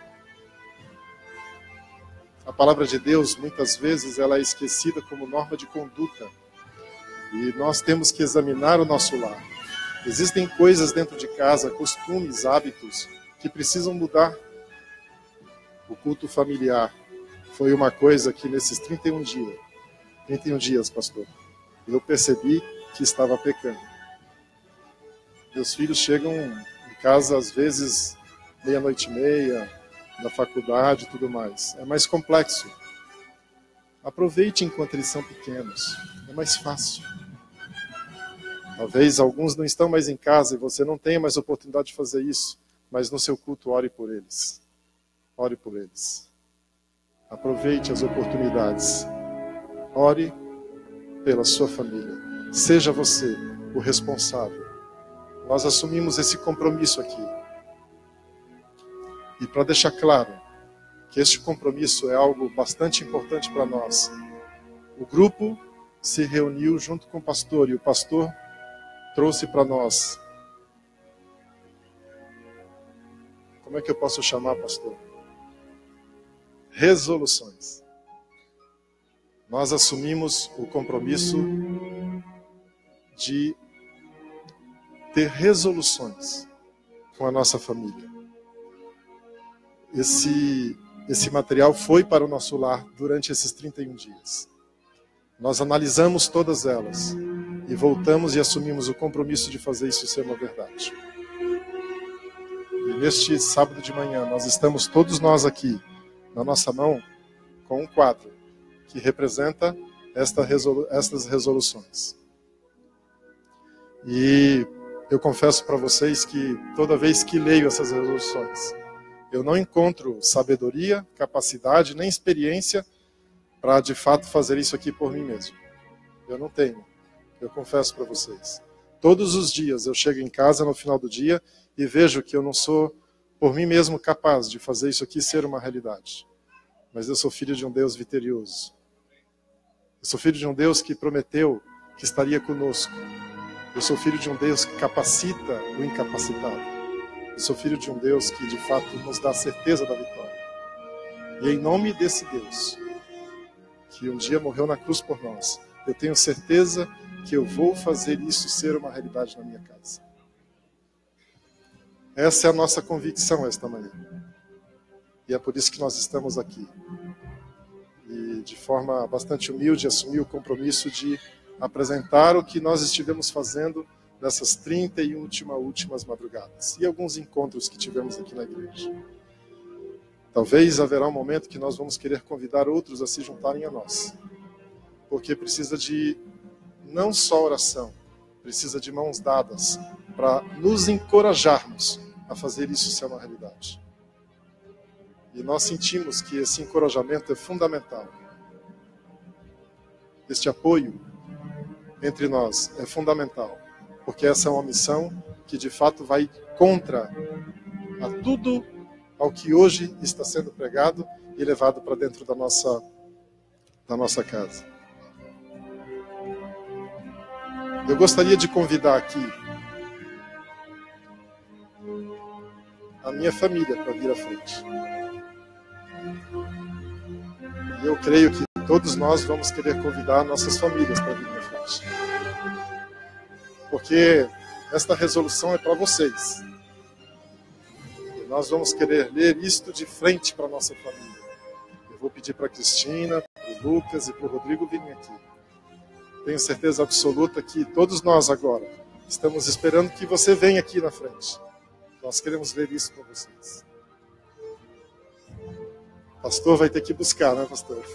A palavra de Deus, muitas vezes, ela é esquecida como norma de conduta. E nós temos que examinar o nosso lar. Existem coisas dentro de casa, costumes, hábitos, que precisam mudar. O culto familiar foi uma coisa que nesses 31 dias, pastor, eu percebi que estava pecando. Meus filhos chegam em casa, às vezes, 00:30, da faculdade e tudo mais. É mais complexo. Aproveite enquanto eles são pequenos. É mais fácil. Talvez alguns não estão mais em casa e você não tenha mais oportunidade de fazer isso, mas no seu culto ore por eles. Ore por eles. Aproveite as oportunidades. Ore pela sua família. Seja você o responsável. Nós assumimos esse compromisso aqui. E para deixar claro que este compromisso é algo bastante importante para nós, o grupo se reuniu junto com o pastor e o pastor trouxe para nós. Como é que eu posso chamar, pastor? Resoluções. Nós assumimos o compromisso de ter resoluções com a nossa família. Esse material foi para o nosso lar durante esses 31 dias. Nós analisamos todas elas e voltamos e assumimos o compromisso de fazer isso ser uma verdade. E neste sábado de manhã, nós estamos todos nós aqui, na nossa mão, com um quadro que representa estas resoluções. E eu confesso para vocês que toda vez que leio essas resoluções, eu não encontro sabedoria, capacidade, nem experiência para de fato fazer isso aqui por mim mesmo. Eu não tenho. Eu confesso para vocês. Todos os dias eu chego em casa no final do dia e vejo que eu não sou por mim mesmo capaz de fazer isso aqui ser uma realidade. Mas eu sou filho de um Deus vitorioso. Eu sou filho de um Deus que prometeu que estaria conosco. Eu sou filho de um Deus que capacita o incapacitado. Eu sou filho de um Deus que de fato nos dá a certeza da vitória. E em nome desse Deus, que um dia morreu na cruz por nós, eu tenho certeza que eu vou fazer isso ser uma realidade na minha casa. Essa é a nossa convicção esta manhã. E é por isso que nós estamos aqui. E de forma bastante humilde, assumi o compromisso de apresentar o que nós estivemos fazendo nessas 31 últimas madrugadas. E alguns encontros que tivemos aqui na igreja. Talvez haverá um momento que nós vamos querer convidar outros a se juntarem a nós. Porque precisa de não só oração, precisa de mãos dadas para nos encorajarmos a fazer isso ser uma realidade. E nós sentimos que esse encorajamento é fundamental. Este apoio entre nós é fundamental, porque essa é uma missão que de fato vai contra a tudo ao que hoje está sendo pregado e levado para dentro da nossa casa. Eu gostaria de convidar aqui a minha família para vir à frente. E eu creio que todos nós vamos querer convidar nossas famílias para vir à frente. Porque esta resolução é para vocês. E nós vamos querer ler isto de frente para a nossa família. Eu vou pedir para a Cristina, para o Lucas e para o Rodrigo virem aqui. Tenho certeza absoluta que todos nós agora estamos esperando que você venha aqui na frente. Nós queremos ler isso com vocês. O pastor vai ter que buscar, né, pastor?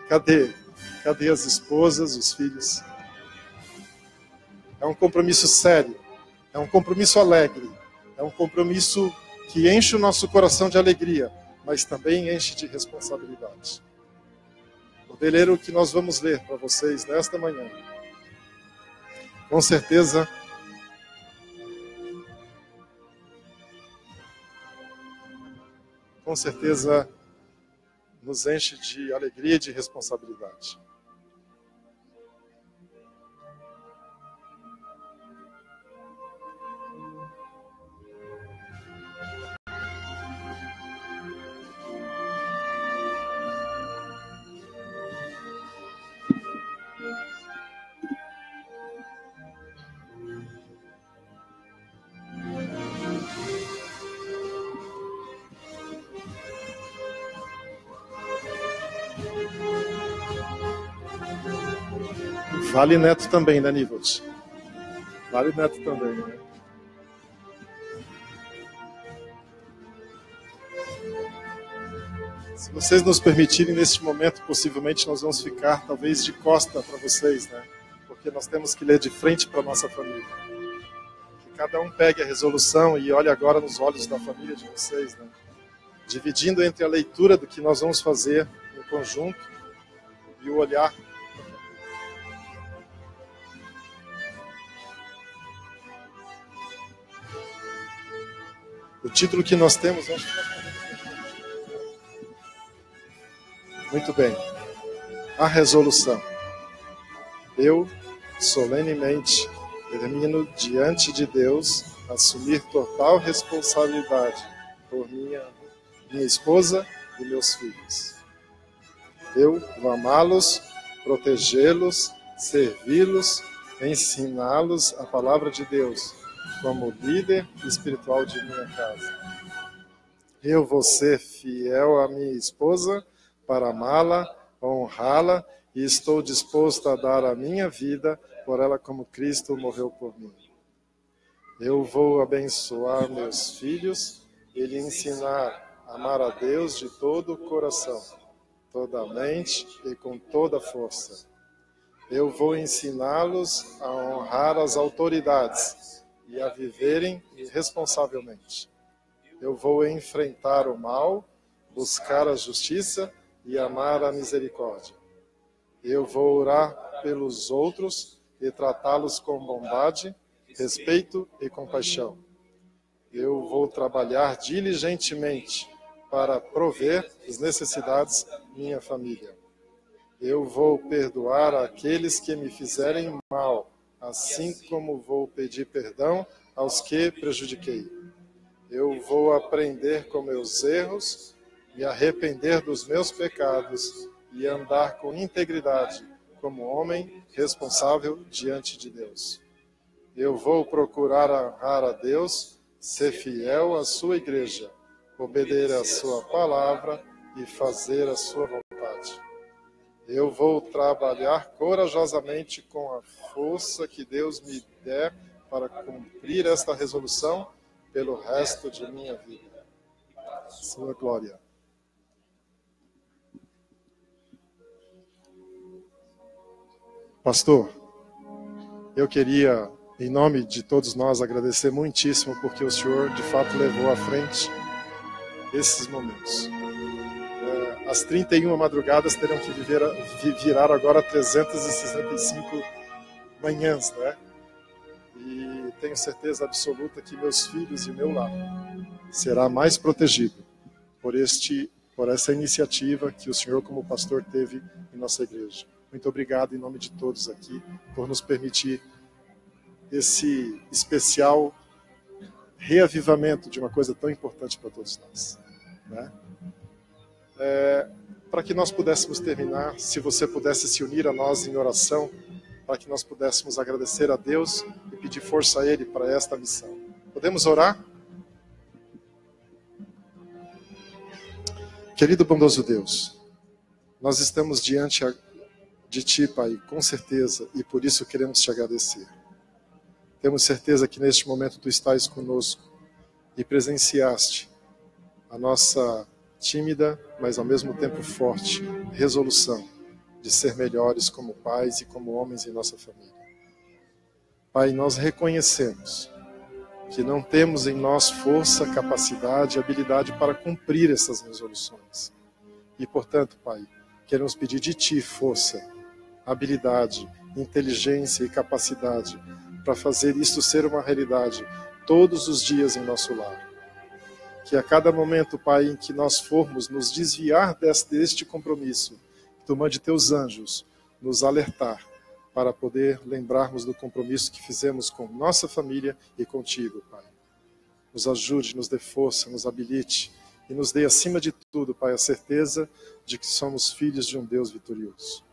Cadê? Cadê as esposas, os filhos? É um compromisso sério, é um compromisso alegre, é um compromisso que enche o nosso coração de alegria, mas também enche de responsabilidade. Poder ler o que nós vamos ler para vocês nesta manhã. Com certeza, nos enche de alegria e de responsabilidade. Vale Neto também, né, Nivold? Vale Neto também, né? Se vocês nos permitirem, neste momento, possivelmente nós vamos ficar, talvez, de costa para vocês, né? Porque nós temos que ler de frente para a nossa família. Que cada um pegue a resolução e olhe agora nos olhos da família de vocês, né? Dividindo entre a leitura do que nós vamos fazer em conjunto e o olhar. O título que nós temos, acho que nós podemos... Muito bem. A resolução. Eu, solenemente, termino diante de Deus assumir total responsabilidade por minha esposa e meus filhos. Eu vou amá-los, protegê-los, servi-los, ensiná-los a palavra de Deus como líder espiritual de minha casa. Eu vou ser fiel à minha esposa para amá-la, honrá-la e estou disposto a dar a minha vida por ela como Cristo morreu por mim. Eu vou abençoar meus filhos e lhe ensinar a amar a Deus de todo o coração, toda a mente e com toda a força. Eu vou ensiná-los a honrar as autoridades e a viverem responsavelmente. Eu vou enfrentar o mal, buscar a justiça e amar a misericórdia. Eu vou orar pelos outros e tratá-los com bondade, respeito e compaixão. Eu vou trabalhar diligentemente para prover as necessidades da minha família. Eu vou perdoar aqueles que me fizerem mal, assim como vou pedir perdão aos que prejudiquei. Eu vou aprender com meus erros, me arrepender dos meus pecados e andar com integridade, como homem responsável diante de Deus. Eu vou procurar honrar a Deus, ser fiel à sua igreja, obedecer a sua palavra e fazer a sua vontade. Eu vou trabalhar corajosamente com a força que Deus me der para cumprir esta resolução pelo resto de minha vida. Sua glória. Pastor, eu queria, em nome de todos nós, agradecer muitíssimo porque o senhor, de fato, levou à frente esses momentos. As 31 madrugadas terão que virar agora 365 manhãs, né? E tenho certeza absoluta que meus filhos e meu lar será mais protegido por essa iniciativa que o senhor, como pastor, teve em nossa igreja. Muito obrigado em nome de todos aqui por nos permitir esse especial reavivamento de uma coisa tão importante para todos nós, né? Para que nós pudéssemos terminar, se você pudesse se unir a nós em oração, para que nós pudéssemos agradecer a Deus e pedir força a Ele para esta missão. Podemos orar? Querido bondoso Deus, nós estamos diante de Ti, Pai, com certeza, e por isso queremos Te agradecer. Temos certeza que neste momento Tu estás conosco e presenciaste a nossa tímida, mas ao mesmo tempo forte, resolução de ser melhores como pais e como homens em nossa família. Pai, nós reconhecemos que não temos em nós força, capacidade e habilidade para cumprir essas resoluções. E, portanto, Pai, queremos pedir de Ti força, habilidade, inteligência e capacidade para fazer isto ser uma realidade todos os dias em nosso lar. Que a cada momento, Pai, em que nós formos nos desviar deste compromisso, Tu mande Teus anjos nos alertar para poder lembrarmos do compromisso que fizemos com nossa família e contigo, Pai. Nos ajude, nos dê força, nos habilite e nos dê, acima de tudo, Pai, a certeza de que somos filhos de um Deus vitorioso.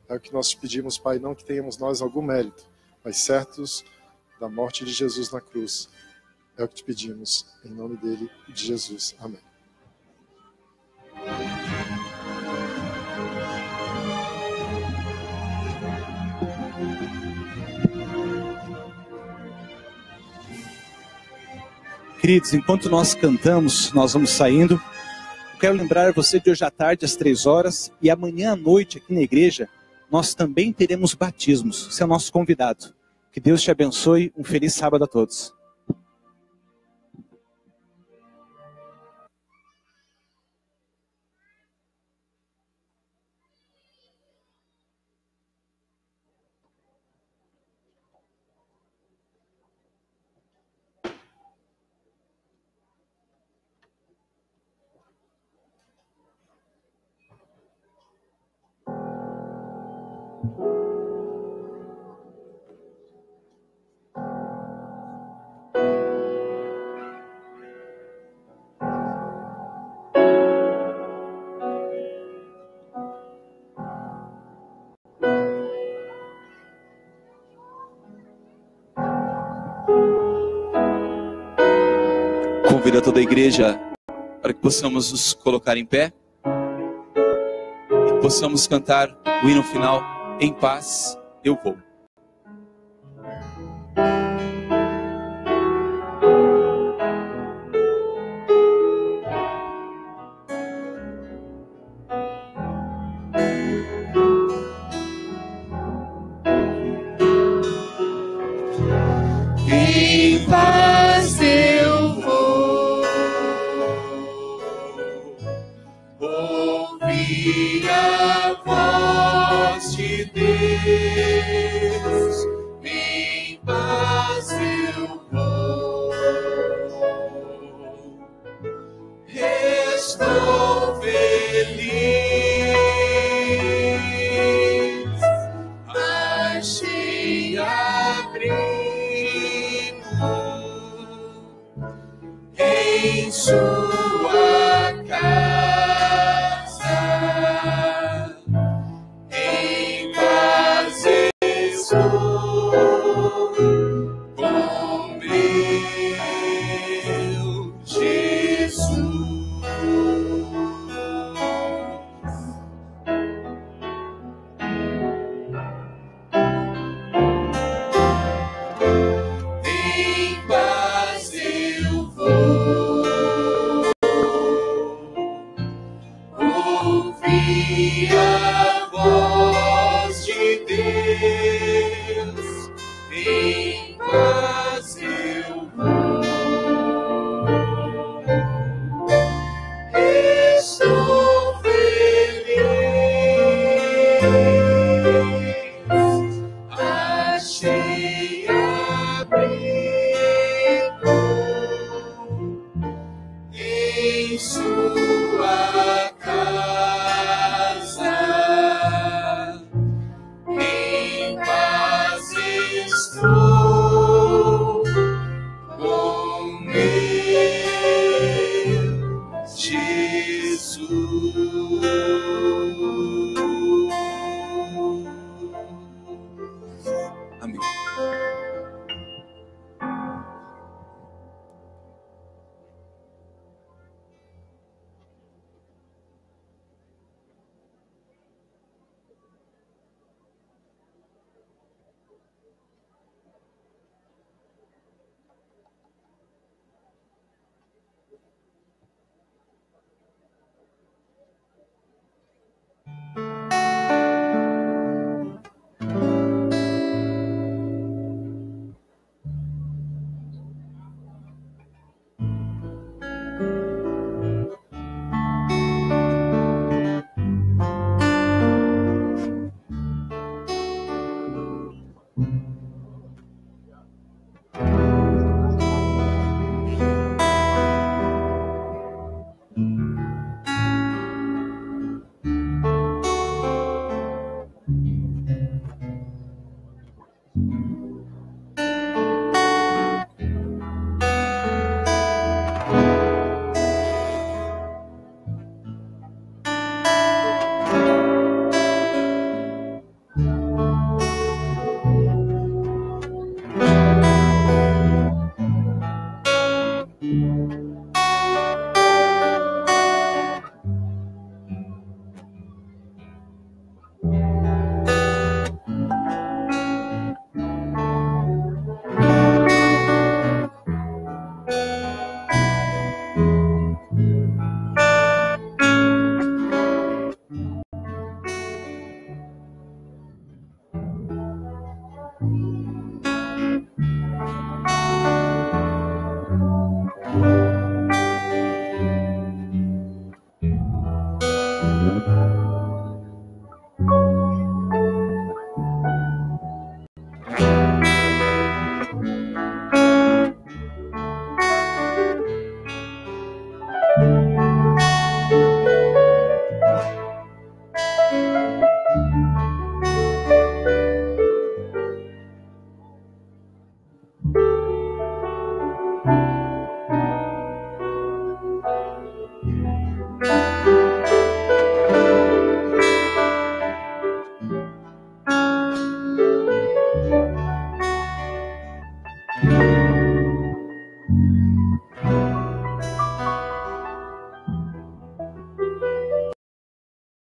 É o que nós te pedimos, Pai, não que tenhamos nós algum mérito, mas certos da morte de Jesus na cruz. É o que te pedimos, em nome dele e de Jesus. Amém. Queridos, enquanto nós cantamos, nós vamos saindo. Eu quero lembrar você de hoje à tarde, às 3 horas, e amanhã à noite, aqui na igreja, nós também teremos batismos. Você é o nosso convidado. Que Deus te abençoe. Um feliz sábado a todos. Convido a toda a igreja para que possamos nos colocar em pé e possamos cantar o hino final, Em Paz Eu Vou. Em paz eu vou ouvir a voz de Deus. Em paz eu vou, estou feliz, achei abrigo em sua casa, em paz. abençoa.